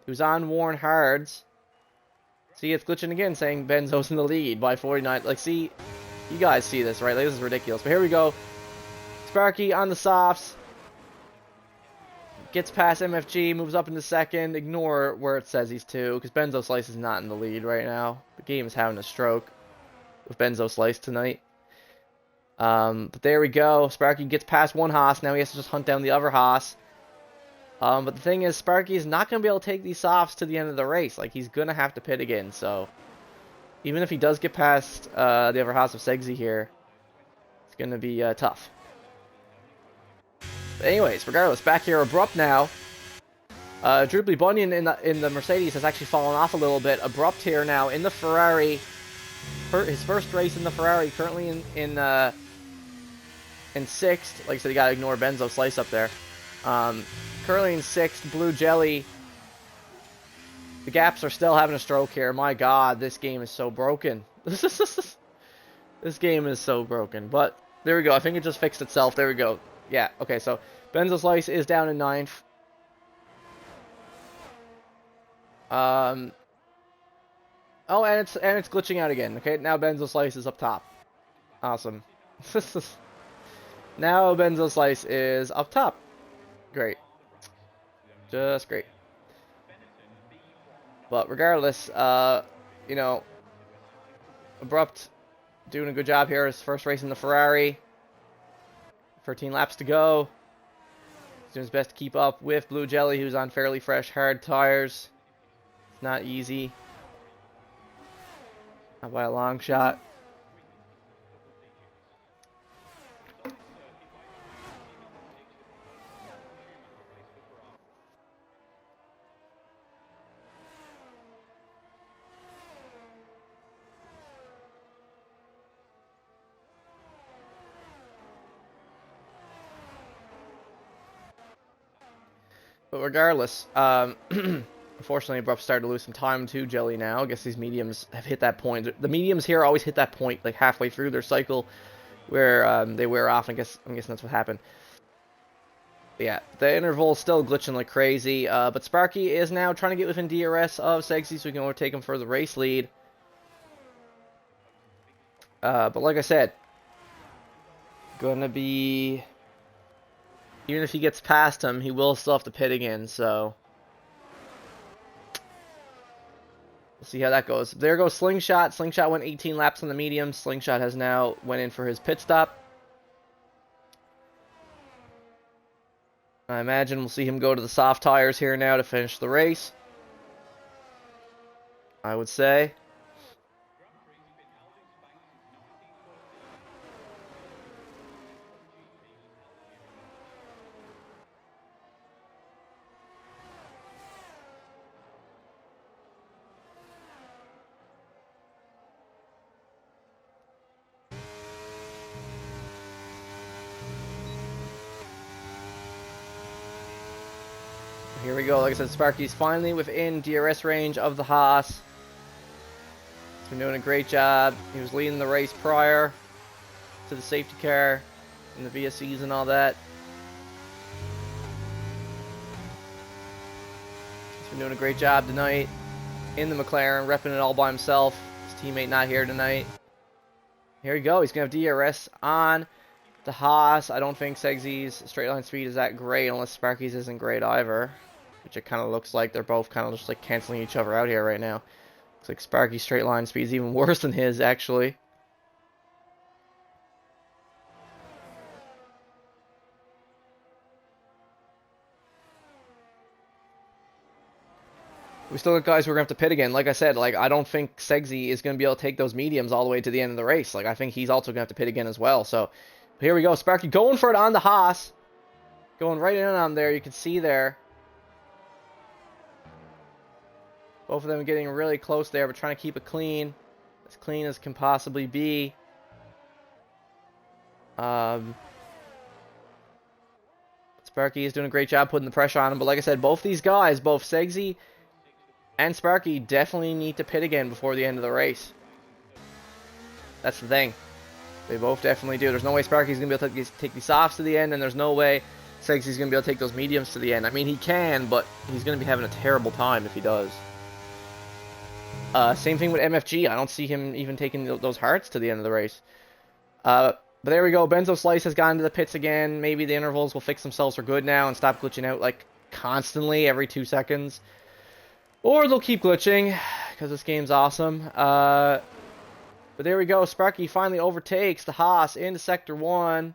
who's on Warren Hards. See, it's glitching again, saying Benzo's in the lead by 49. Like, see, you guys see this, right? Like, this is ridiculous. But here we go. Sparky on the softs. Gets past MFG, moves up into 2nd. Ignore where it says he's 2, because Benzo Slice is not in the lead right now. The game is having a stroke with Benzo Slice tonight. But there we go. Sparky gets past one Haas. Now he has to just hunt down the other Haas. But the thing is, Sparky is not going to be able to take these softs to the end of the race. Like, he's going to have to pit again. So, even if he does get past the other Haas of Segsy here, it's going to be tough. But anyways, regardless, back here, Abrupt now. Drupally Bunyan in the Mercedes has actually fallen off a little bit. Abrupt here now in the Ferrari. His first race in the Ferrari, currently in in 6th. Like I said, you gotta ignore Benzo Slice up there. Currently in 6th, Blue Jelly. The Gaps are still having a stroke here. My god, this game is so broken. This game is so broken. But there we go. I think it just fixed itself. There we go. Yeah, okay, so Benzo Slice is down in 9th. Oh, and it's glitching out again. Okay, now Benzo Slice is up top. Awesome. Now Benzo Slice is up top. Great. Just great. But regardless, you know, Abrupt doing a good job here. His first race in the Ferrari. 13 laps to go. He's doing his best to keep up with Blue Jelly, who's on fairly fresh, hard tires. It's not easy. Not by a long shot. But regardless, unfortunately, Abrupt started to lose some time to Jelly now. I guess these mediums have hit that point. The mediums here always hit that point, like halfway through their cycle, where they wear off. I'm guessing that's what happened. But yeah, the interval is still glitching like crazy. But Sparky is now trying to get within DRS of Segsy so we can overtake him for the race lead. But like I said, gonna be... Even if he gets past him, he will still have to pit again, so... We'll see how that goes. There goes Slingshot. Slingshot went 18 laps on the medium. Slingshot has now went in for his pit stop. I imagine we'll see him go to the soft tires here now to finish the race. I would say. Here we go. Like I said, Sparky's finally within DRS range of the Haas. He's been doing a great job. He was leading the race prior to the safety car and the VSCs and all that. He's been doing a great job tonight in the McLaren, repping it all by himself. His teammate not here tonight. Here we go. He's going to have DRS on the Haas. I don't think Segsy's straight line speed is that great unless Sparky's isn't great either. Which it kind of looks like they're both kind of just like canceling each other out here right now. Looks like Sparky's straight line speed is even worse than his, actually. We still got guys who are going to have to pit again. Like I said, like I don't think Segsy is going to be able to take those mediums all the way to the end of the race. Like I think he's also going to have to pit again as well. So here we go. Sparky going for it on the Haas. Going right in on there. You can see there. Both of them getting really close there, but trying to keep it clean as can possibly be. Sparky is doing a great job putting the pressure on him, but like I said, both these guys, both Segsy and Sparky, definitely need to pit again before the end of the race. That's the thing. They both definitely do. There's no way Sparky's going to be able to take these softs to the end, and there's no way Segsy's going to be able to take those mediums to the end. I mean, he can, but he's going to be having a terrible time if he does. Same thing with MFG. I don't see him even taking those hearts to the end of the race. But there we go. Benzo Slice has gone to the pits again. Maybe the intervals will fix themselves for good now and stop glitching out like constantly every 2 seconds. Or they'll keep glitching because this game's awesome. But there we go. Sparky finally overtakes the Haas into Sector 1.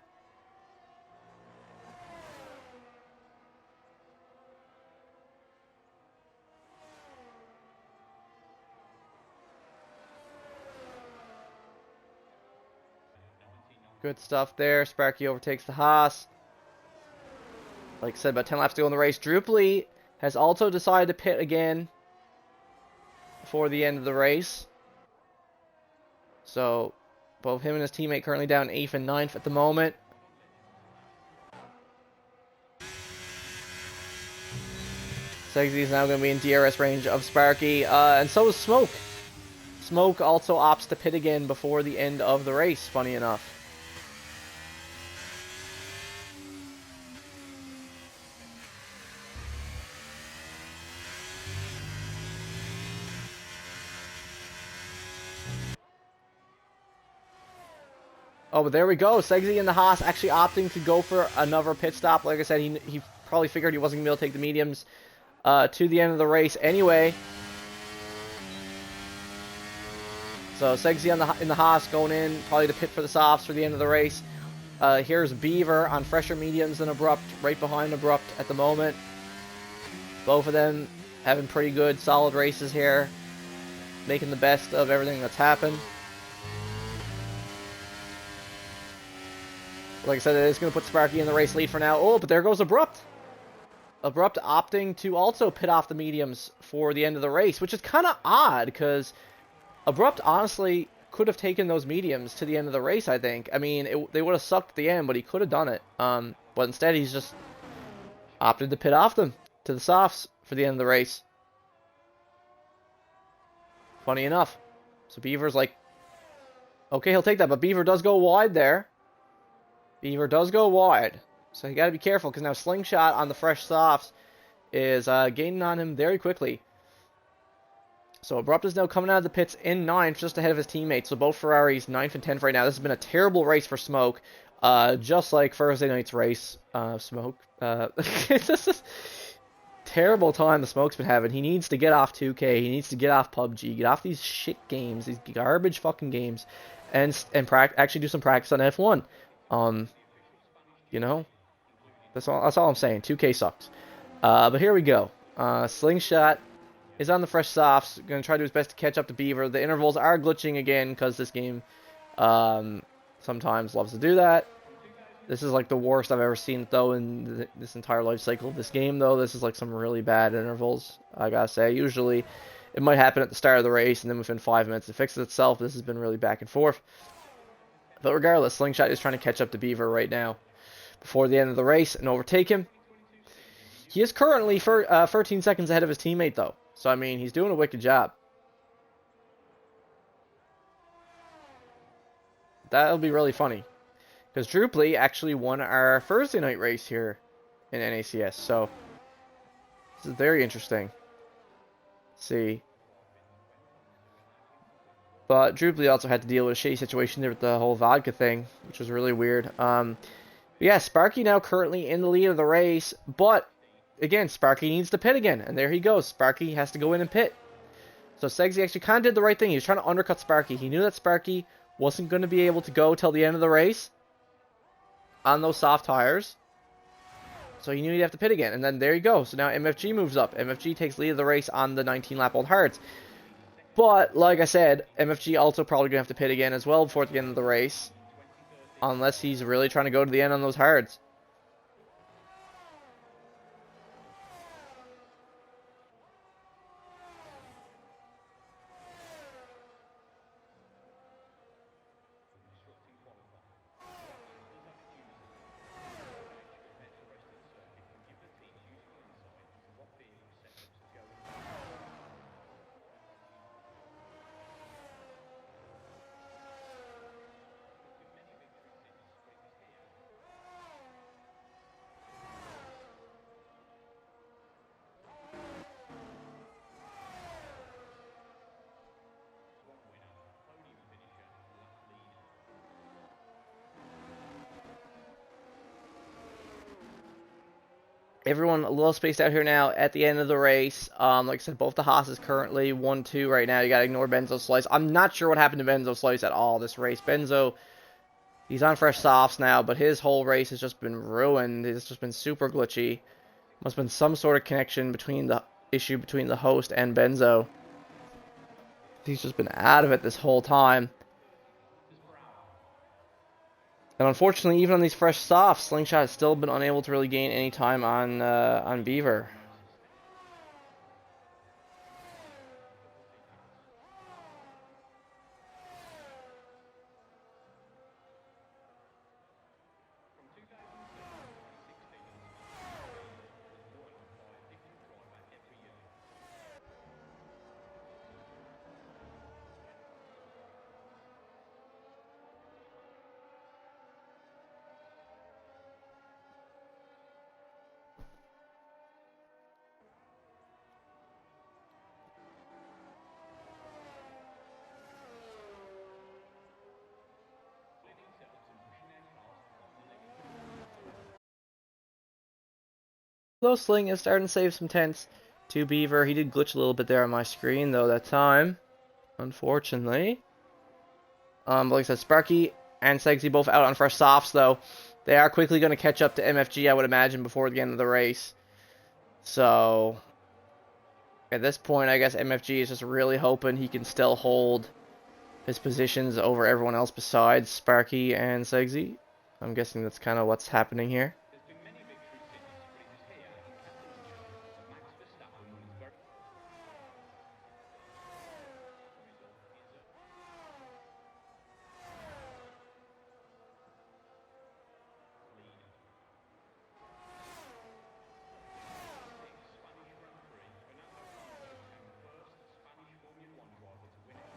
Good stuff there. Sparky overtakes the Haas. Like I said, about 10 laps to go in the race. Drupally has also decided to pit again before the end of the race. So, both him and his teammate currently down 8th and 9th at the moment. Segsy is now going to be in DRS range of Sparky, and so is Smoke. Smoke also opts to pit again before the end of the race, funny enough. Oh, but there we go. Segsy and the Haas actually opting to go for another pit stop. Like I said, he probably figured he wasn't going to be able to take the mediums to the end of the race anyway. So Segsy in the Haas going in, probably to pit for the softs for the end of the race. Here's Beaver on fresher mediums than Abrupt, right behind Abrupt at the moment. Both of them having pretty good, solid races here. Making the best of everything that's happened. Like I said, it is going to put Sparky in the race lead for now. Oh, but there goes Abrupt. Abrupt opting to also pit off the mediums for the end of the race, which is kind of odd, because Abrupt honestly could have taken those mediums to the end of the race, I think. I mean, they would have sucked at the end, but he could have done it. But instead, he's just opted to pit off them to the softs for the end of the race. Funny enough. So Beaver's like, okay, he'll take that, but Beaver does go wide there. Beaver does go wide. So you got to be careful, because now Slingshot on the fresh softs is gaining on him very quickly. So Abrupt is now coming out of the pits in 9th, just ahead of his teammates. So both Ferraris 9th and 10th right now. This has been a terrible race for Smoke, just like Thursday night's race. Smoke. It's just terrible time the Smoke's been having. He needs to get off 2K. He needs to get off PUBG. Get off these shit games, these garbage fucking games, and actually do some practice on F1. You know, that's all I'm saying. 2K sucks. But here we go. Slingshot is on the fresh softs. Going to try to do his best to catch up to Beaver. The intervals are glitching again, because this game sometimes loves to do that. This is like the worst I've ever seen it, though, in this entire life cycle of this game, though. This is like some really bad intervals, I gotta say. Usually it might happen at the start of the race, and then within 5 minutes it fixes itself. This has been really back and forth. But regardless, Slingshot is trying to catch up to Beaver right now before the end of the race and overtake him. He is currently 13 seconds ahead of his teammate, though. So, I mean, he's doing a wicked job. That'll be really funny, because Druply actually won our Thursday night race here in NACS. So, this is very interesting. Let's see. But Druply also had to deal with a shitty situation there with the whole vodka thing, which was really weird. Yeah, Sparky now currently in the lead of the race, but again, Sparky needs to pit again, and there he goes. Sparky has to go in and pit. So Segsy actually kind of did the right thing. He was trying to undercut Sparky. He knew that Sparky wasn't going to be able to go till the end of the race on those soft tires. So he knew he'd have to pit again, and then there you go. So now MFG moves up. MFG takes lead of the race on the 19-lap old hards. But, like I said, MFG also probably going to have to pit again as well before the end of the race, unless he's really trying to go to the end on those hards. Everyone a little spaced out here now at the end of the race. Like I said, both the Haas currently 1-2 right now. You got to ignore Benzo Slice. I'm not sure what happened to Benzo Slice at all this race. Benzo, he's on fresh softs now, but his whole race has just been ruined. It's just been super glitchy. Must have been some sort of connection between the issue between the host and Benzo. He's just been out of it this whole time. And unfortunately, even on these fresh softs, Slingshot has still been unable to really gain any time on Beaver. Though Sling is starting to save some tenths to Beaver. He did glitch a little bit there on my screen, though, that time. Unfortunately. But like I said, Sparky and Segsy both out on fresh softs, though. They are quickly going to catch up to MFG, I would imagine, before the end of the race. So, at this point, I guess MFG is just really hoping he can still hold his positions over everyone else besides Sparky and Segsy. I'm guessing that's kind of what's happening here. There's been many victories since, but it was here in Catalonia that Max Verstappen won his very lead. Spanish Grand Prix, Fernando Alonso became the first Spanish Formula One driver to win it.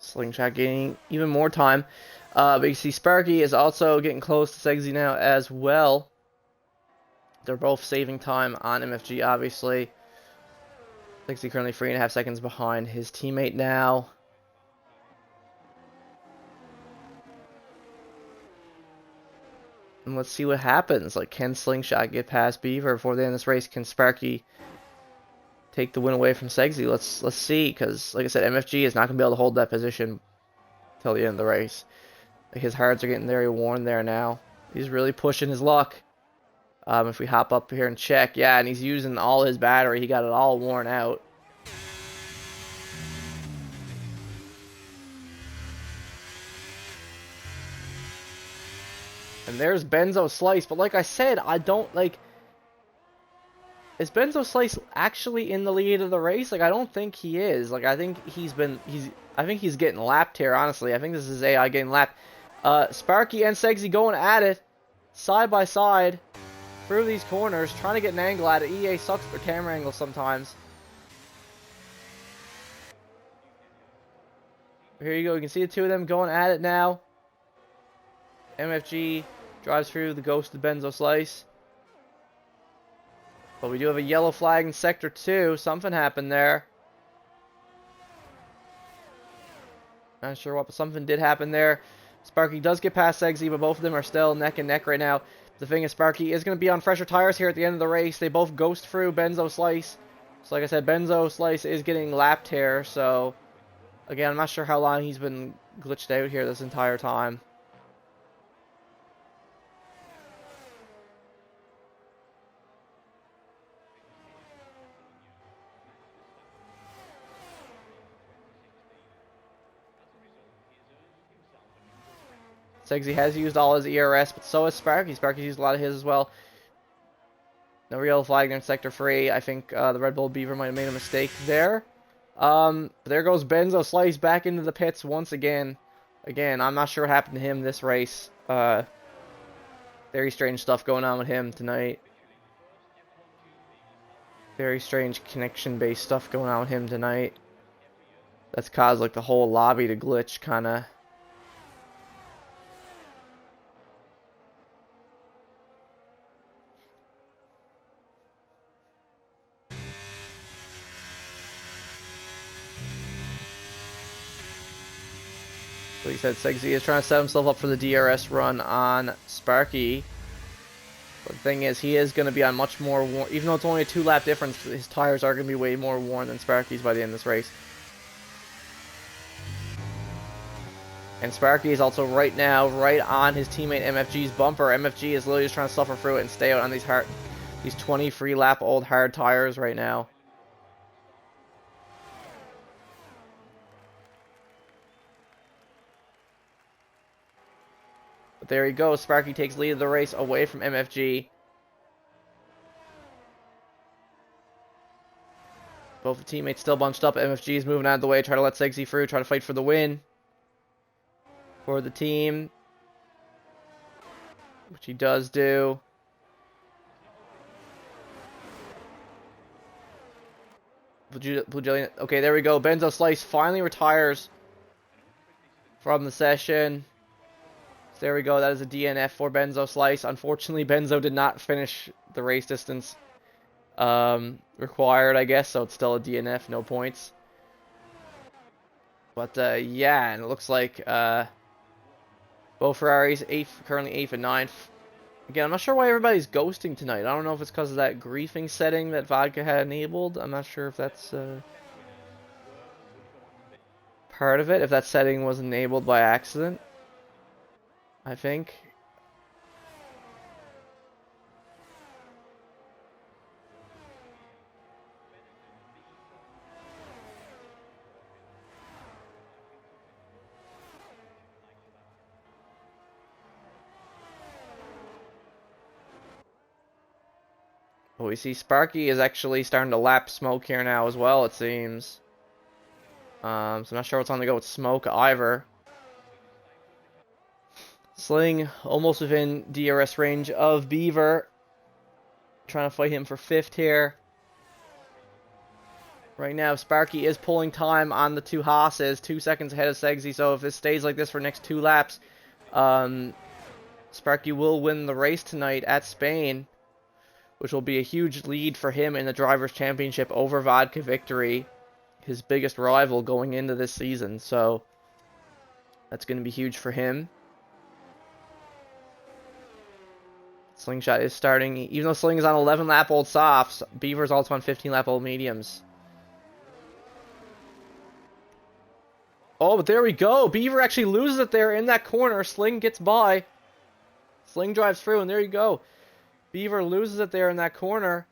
Slingshot gaining even more time. But you see Sparky is also getting close to Segsy now as well. They're both saving time on MFG, obviously. Segsy currently 3.5 seconds behind his teammate now. And let's see what happens. Like, can Slingshot get past Beaver before the end of this race? Can Sparky take the win away from Segsy? Let's see, because like I said, MFG is not going to be able to hold that position till the end of the race. Like, his hards are getting very worn there now. He's really pushing his luck. If we hop up here and check, yeah, and he's using all his battery. He got it all worn out. And there's Benzo Slice, but like I said, I don't like. Is Benzo Slice actually in the lead of the race? Like, I don't think he is. Like, I think I think he's getting lapped here, honestly. I think this is AI getting lapped. Sparky and Segsy going at it, side by side, through these corners, trying to get an angle at it. EA sucks for camera angles sometimes. Here you go. You can see the two of them going at it now. MFG drives through the ghost of Benzo Slice. But we do have a yellow flag in Sector 2. Something happened there. Not sure what, but something did happen there. Sparky does get past Segsy, but both of them are still neck and neck right now. The thing is, Sparky is going to be on fresher tires here at the end of the race. They both ghost through Benzo Slice. So like I said, Benzo Slice is getting lapped here. So, again, I'm not sure how long he's been glitched out here this entire time. Segsy has used all his ERS, but so has Sparky. Sparky's used a lot of his as well. No real flag in Sector 3. I think the Red Bull Beaver might have made a mistake there. There goes Benzo Slice back into the pits once again. Again, I'm not sure what happened to him this race. Very strange stuff going on with him tonight. Very strange connection-based stuff going on with him tonight. That's caused like the whole lobby to glitch, kind of. So he said Segsy is trying to set himself up for the DRS run on Sparky. But the thing is, he is going to be on much more worn. Even though it's only a 2-lap difference, his tires are going to be way more worn than Sparky's by the end of this race. And Sparky is also right now right on his teammate MFG's bumper. MFG is literally just trying to suffer through it and stay out on these 23-lap old hard tires right now. But there he goes. Sparky takes lead of the race away from MFG. Both the teammates still bunched up. MFG is moving out of the way, trying to let Segsy through, try to fight for the win for the team, which he does do. Blue Jelly. Okay, there we go. Benzo Slice finally retires from the session. So there we go. That is a DNF for Benzo Slice. Unfortunately, Benzo did not finish the race distance required, I guess, so it's still a DNF, no points. But yeah, and it looks like both Both Ferraris, currently 8th and ninth. Again, I'm not sure why everybody's ghosting tonight. I don't know if it's because of that griefing setting that Vodka had enabled. I'm not sure if that's part of it, if that setting was enabled by accident. I think. But we see Sparky is actually starting to lap Smoke here now as well, it seems. So I'm not sure what's on the go with Smoke either. Sling almost within DRS range of Beaver. Trying to fight him for 5th here. Right now, Sparky is pulling time on the two Haas's, 2 seconds ahead of Segsy. So if this stays like this for the next 2 laps, Sparky will win the race tonight at Spain, which will be a huge lead for him in the Drivers' Championship over Vodka Victory, his biggest rival going into this season. So that's going to be huge for him. Slingshot is starting, even though Sling is on 11-lap-old softs, Beaver's also on 15-lap-old mediums. Oh, but there we go. Beaver actually loses it there in that corner. Sling gets by. Sling drives through, and there you go. Beaver loses it there in that corner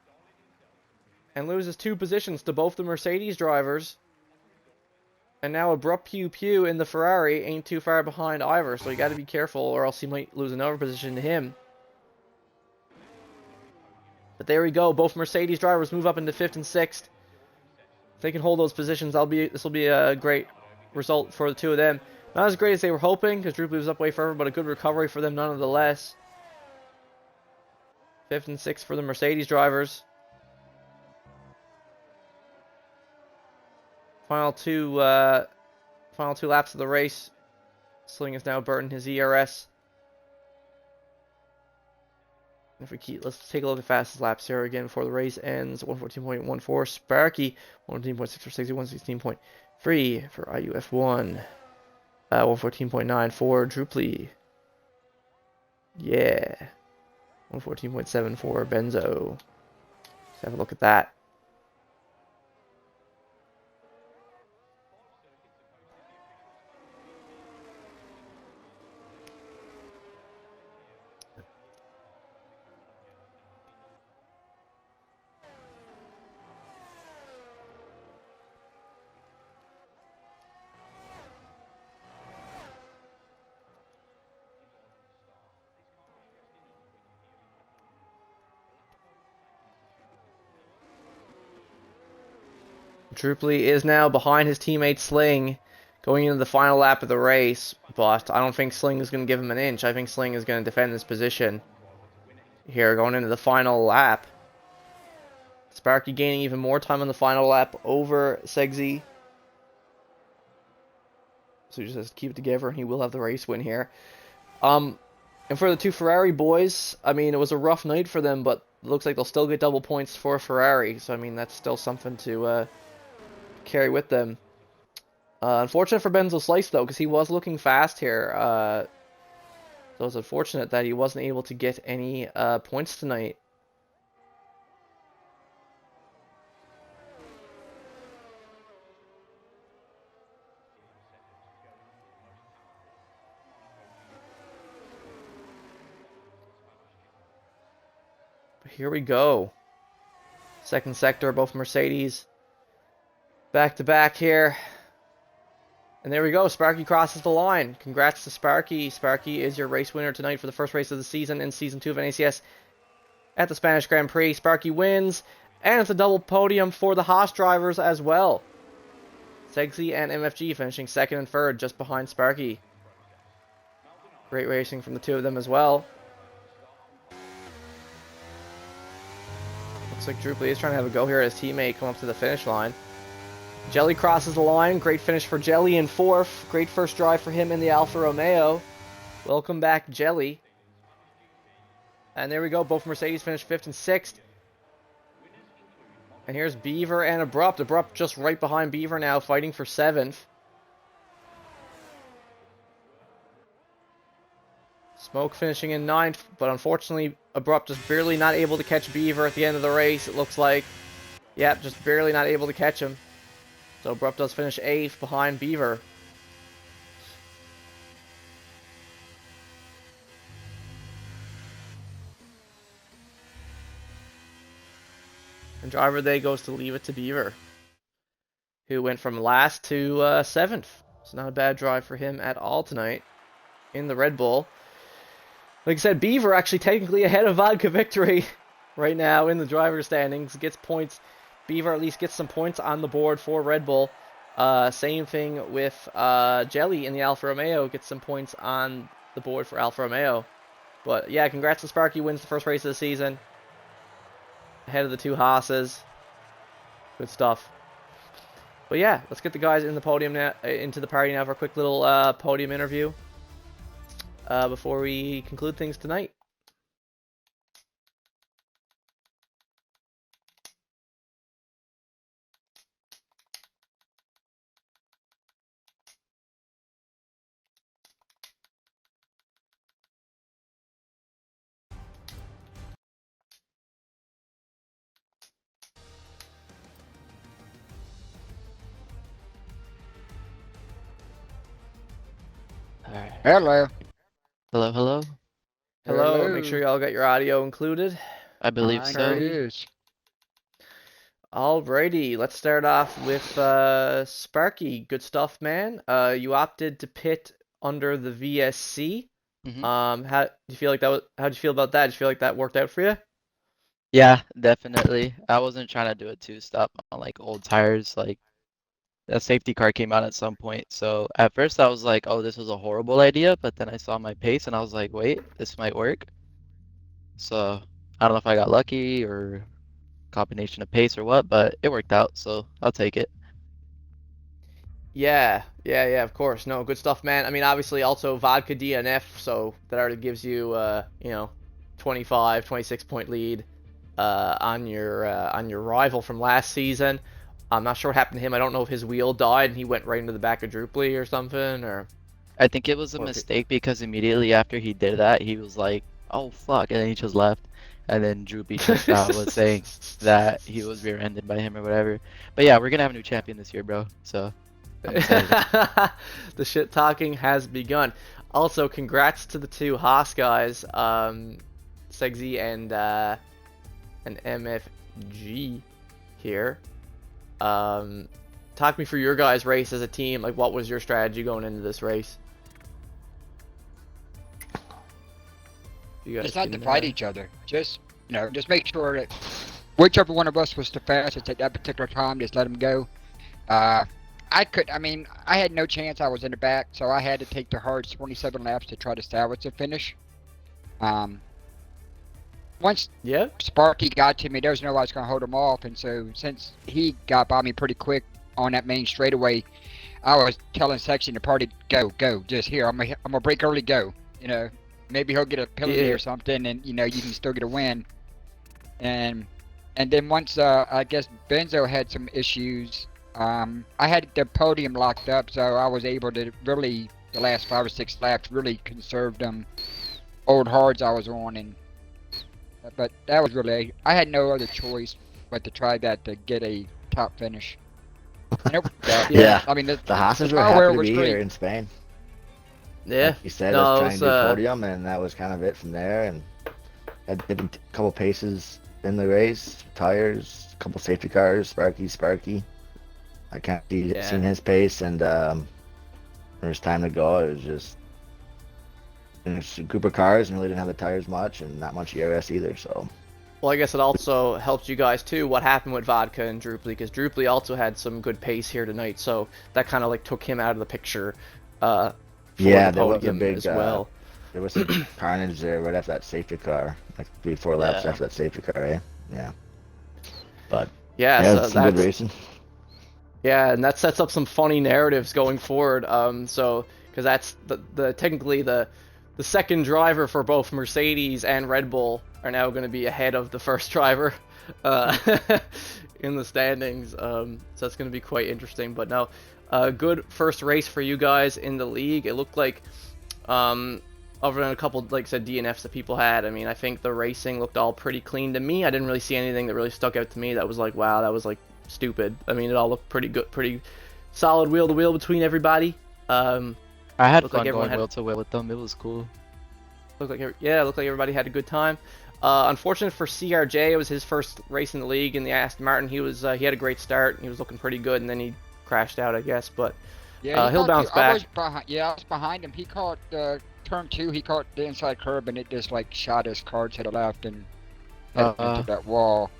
and loses 2 positions to both the Mercedes drivers. And now Abrupt Pew Pew in the Ferrari ain't too far behind either, so you got to be careful or else he might lose another position to him. But there we go. Both Mercedes drivers move up into 5th and 6th. If they can hold those positions, this will be a great result for the two of them. Not as great as they were hoping, because Droopy was up way further, but a good recovery for them nonetheless. 5th and 6th for the Mercedes drivers. Final two laps of the race. Sling is now burning his ERS. If we let's take a look at fastest laps here again before the race ends. 114.14 Sparky, 114.6 for 60, 116.3 for IUF1, 114.9 for Drooply. Yeah, 114.7 for Benzo. Let's have a look at that. Drooply is now behind his teammate Sling going into the final lap of the race, but I don't think Sling is going to give him an inch. I think Sling is going to defend this position here going into the final lap. Sparky gaining even more time on the final lap over Segsy. So he just has to keep it together and he will have the race win here. And for the two Ferrari boys, I mean, it was a rough night for them, but it looks like they'll still get double points for Ferrari. So, I mean, that's still something to carry with them. Unfortunate for Benzo Slice, though, because he was looking fast here. So it's unfortunate that he wasn't able to get any points tonight. But here we go. Second sector, both Mercedes. Back to back here. And there we go. Sparky crosses the line. Congrats to Sparky. Sparky is your race winner tonight for the first race of the season in Season 2 of NACS at the Spanish Grand Prix. Sparky wins. And it's a double podium for the Haas drivers as well. Segsy and MFG finishing second and third just behind Sparky. Great racing from the two of them as well. Looks like Drooply is trying to have a go here at his teammate come up to the finish line. Jelly crosses the line. Great finish for Jelly in fourth. Great first drive for him in the Alfa Romeo. Welcome back, Jelly. And there we go. Both Mercedes finished 5th and 6th. And here's Beaver and Abrupt. Abrupt just right behind Beaver now, fighting for 7th. Smoke finishing in 9th, but unfortunately, Abrupt just barely not able to catch Beaver at the end of the race, it looks like. Yep, just barely not able to catch him. So Abrupt does finish 8th behind Beaver. And driver of the day goes to Leave It to Beaver, who went from last to 7th. It's not a bad drive for him at all tonight in the Red Bull. Like I said, Beaver actually technically ahead of Vodka Victory right now in the driver's standings. Gets points. Beaver at least gets some points on the board for Red Bull. Same thing with Jelly in the Alfa Romeo. Gets some points on the board for Alfa Romeo. But yeah, congrats to Sparky. Wins the first race of the season. Ahead of the 2 Haas's. Good stuff. But yeah, let's get the guys in the podium now, into the party now for a quick little podium interview before we conclude things tonight. Alright. Hello. Hello, hello. Hello, Hello. make sure y'all got your audio included. I believe I so. it is. Alrighty, let's start off with Sparky. Good stuff, man. You opted to pit under the VSC. Mhm. How do you feel like that was? How'd you feel about that? Did you feel like that worked out for you? Yeah, definitely. I wasn't trying to do a two-stop on like old tires. Like that safety car came out at some point. So at first I was like, oh, this was a horrible idea. But then I saw my pace and I was like, wait, this might work. So I don't know if I got lucky or combination of pace or what, but it worked out. So I'll take it. Yeah, of course. No, good stuff, man. I mean, obviously, also vodka DNF, so that already gives you, 25, 26 point lead on your rival from last season. I'm not sure what happened to him. I don't know if his wheel died and he went right into the back of Druply or something, or. I think it was a Or if mistake because immediately after he did that, he was like, "Oh fuck," and then he just left. And then Droopy just was saying that he was rear-ended by him or whatever. But yeah, we're gonna have a new champion this year, bro. So I'm excited. The shit talking has begun. Also, congrats to the 2 Haas guys, Segsy and MFG here. Talk me through your guys' race as a team. Like, what was your strategy going into this race? You guys Just not to can, fight each other. Just just make sure that whichever one of us was the fastest at that particular time, just let him go. I had no chance. I was in the back, so I had to take the hard 27 laps to try to salvage the finish. Once Yeah. Sparky got to me, there was no way I was going to hold him off, and so since he got by me pretty quick on that main straightaway, I was telling Section the party, go, just here. I'm gonna break early, go. Maybe he'll get a penalty or something, and you can still get a win. And then once I guess Benzo had some issues, I had the podium locked up, so I was able to really the last 5 or 6 laps really conserve them old hards I was on, but that was really I had no other choice but to try that to get a top finish. And it worked out. Yeah. I mean the Haas's were power happy to was be great. here in Spain. Yeah. Like you said, No, I was it trying was, to do podium, and that was kind of it from there. And had a couple paces in the race, tires, a couple safety cars, Sparky. I kind of seen his pace, and when it was time to go, it was just a group of cars, and really didn't have the tires much, and not much ERS either. So. Well, I guess it also helped you guys too. What happened with Vodka and Druply? Because Druply also had some good pace here tonight, so that kind of like took him out of the picture. For Yeah, the there was a podium big as well. There was some carnage there right after that safety car, like 3-4 laps after that safety car, eh? Yeah. But yeah, so it's some good racing. Yeah, and that sets up some funny narratives going forward. So because that's the technically the second driver for both Mercedes and Red Bull are now going to be ahead of the first driver in the standings. So that's going to be quite interesting. But no, good first race for you guys in the league. It looked like other than a couple, like I said, DNFs that people had, I mean, I think the racing looked all pretty clean to me. I didn't really see anything that really stuck out to me that was like, wow, that was like stupid. I mean, it all looked pretty good, pretty solid wheel to wheel between everybody. I had Looked fun like everyone going had- wheel to wheel with them. It was cool. Looked like yeah, it looked like everybody had a good time. Unfortunate for CRJ, it was his first race in the league in the Aston Martin. He had a great start. He was looking pretty good, and then he crashed out, I guess. But Yeah, he'll bounce back. I was behind him. He caught turn 2. He caught the inside curb, and it just like shot his car to the left and hit into that wall.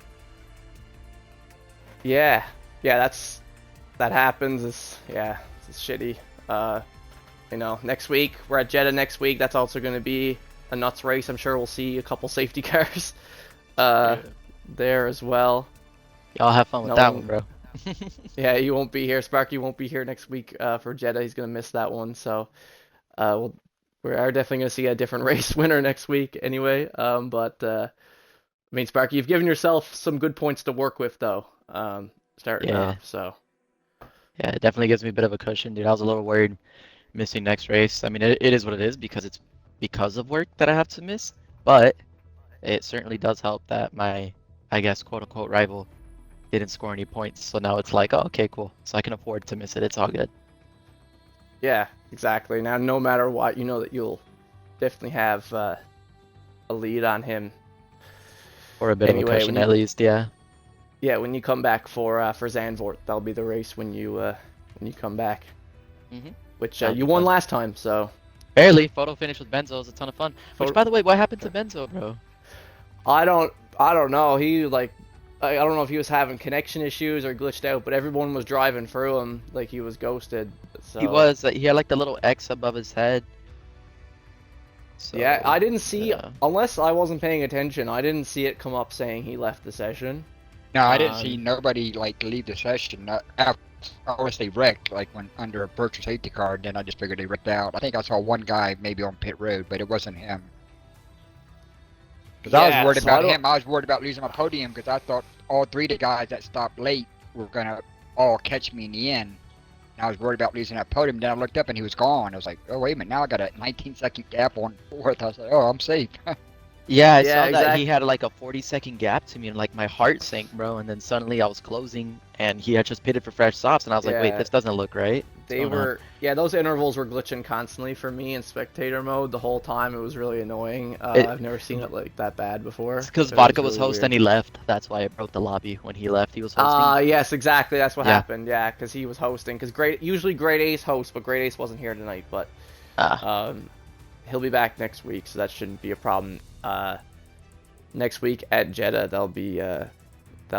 Yeah, that happens. It's shitty. You know, next week we're at Jeddah next week. That's also going to be a nuts race. I'm sure we'll see a couple safety cars there as well. Y'all have fun with that one, bro. Yeah, you won't be here. Sparky won't be here next week for Jeddah. He's going to miss that one. So we are definitely going to see a different race winner next week anyway. But I mean, Sparky, you've given yourself some good points to work with, though, starting off. So yeah, it definitely gives me a bit of a cushion, dude. I was a little worried missing next race. I mean, it is what it is because it's because of work that I have to miss. But it certainly does help that my, I guess, quote unquote rival didn't score any points. So now it's like, oh, okay, cool. So I can afford to miss it. It's all good. yeah, exactly. Now, no matter what, you know that you'll definitely have a lead on him. Or a bit of a cushion at least, yeah. Yeah, when you come back for Zandvoort, that'll be the race when you come back. Which you won last time, so. Barely. Photo finish with Benzo was a ton of fun. Which, by the way, what happened to Benzo, bro? I don't know. He like, I don't know if he was having connection issues or glitched out, but everyone was driving through him like he was ghosted. So. He was. He had like the little X above his head. So, yeah, I didn't see, unless I wasn't paying attention, I didn't see it come up saying he left the session. No, I didn't see nobody like leave the session. I always they wrecked like when under a virtual safety car. Then I just figured they wrecked out. I think I saw one guy maybe on pit road, but it wasn't him. Because I was worried about him. I was worried about losing my podium because I thought all 3 of the guys that stopped late were gonna all catch me in the end. And I was worried about losing that podium. Then I looked up and he was gone. I was like, oh wait a minute, now I got a 19-second gap on 4th. I was like, oh, I'm safe. Yeah, I saw that he had like a 40-second gap to me, and like my heart sank, bro. And then suddenly I was closing, and he had just pitted for fresh softs, and I was like, wait, this doesn't look right. Those intervals were glitching constantly for me in spectator mode the whole time. It was really annoying. I've never seen it like that bad before. It's because Vodka was host and he left. That's why it broke the lobby when he left. He was hosting. Yes, exactly. That's what happened. Yeah, because he was hosting. Because usually Great Ace hosts, but Great Ace wasn't here tonight. But he'll be back next week, so that shouldn't be a problem. Next week at Jeddah, that'll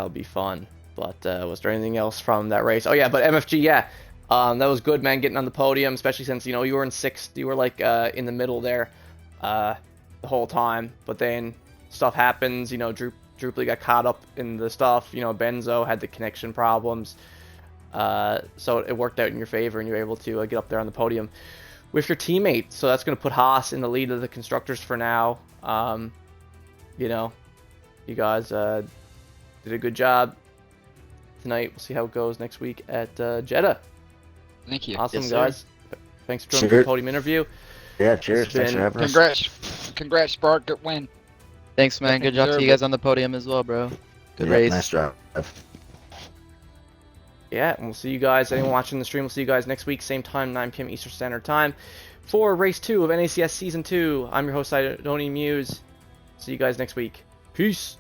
be fun. But was there anything else from that race? Oh yeah, but MFG, yeah, that was good, man. Getting on the podium, especially since you were in 6th, you were like in the middle there, the whole time. But then stuff happens, Drupally got caught up in the stuff. Benzo had the connection problems, so it worked out in your favor, and you're able to get up there on the podium with your teammate. So that's going to put Haas in the lead of the constructors for now. You guys did a good job tonight. We'll see how it goes next week at Jeddah. Thank you. Awesome, guys. Thanks for joining the podium interview. Yeah, cheers. Thanks for having us. Congrats, Spark. Good win. Thanks, man. Good job to you guys on the podium as well, bro. Good race. Nice drive. Yeah, and we'll see you guys. Anyone watching the stream, we'll see you guys next week, same time, 9 p.m. Eastern Standard Time, for Race 2 of NACS Season 2. I'm your host, Idoni Muse. See you guys next week. Peace.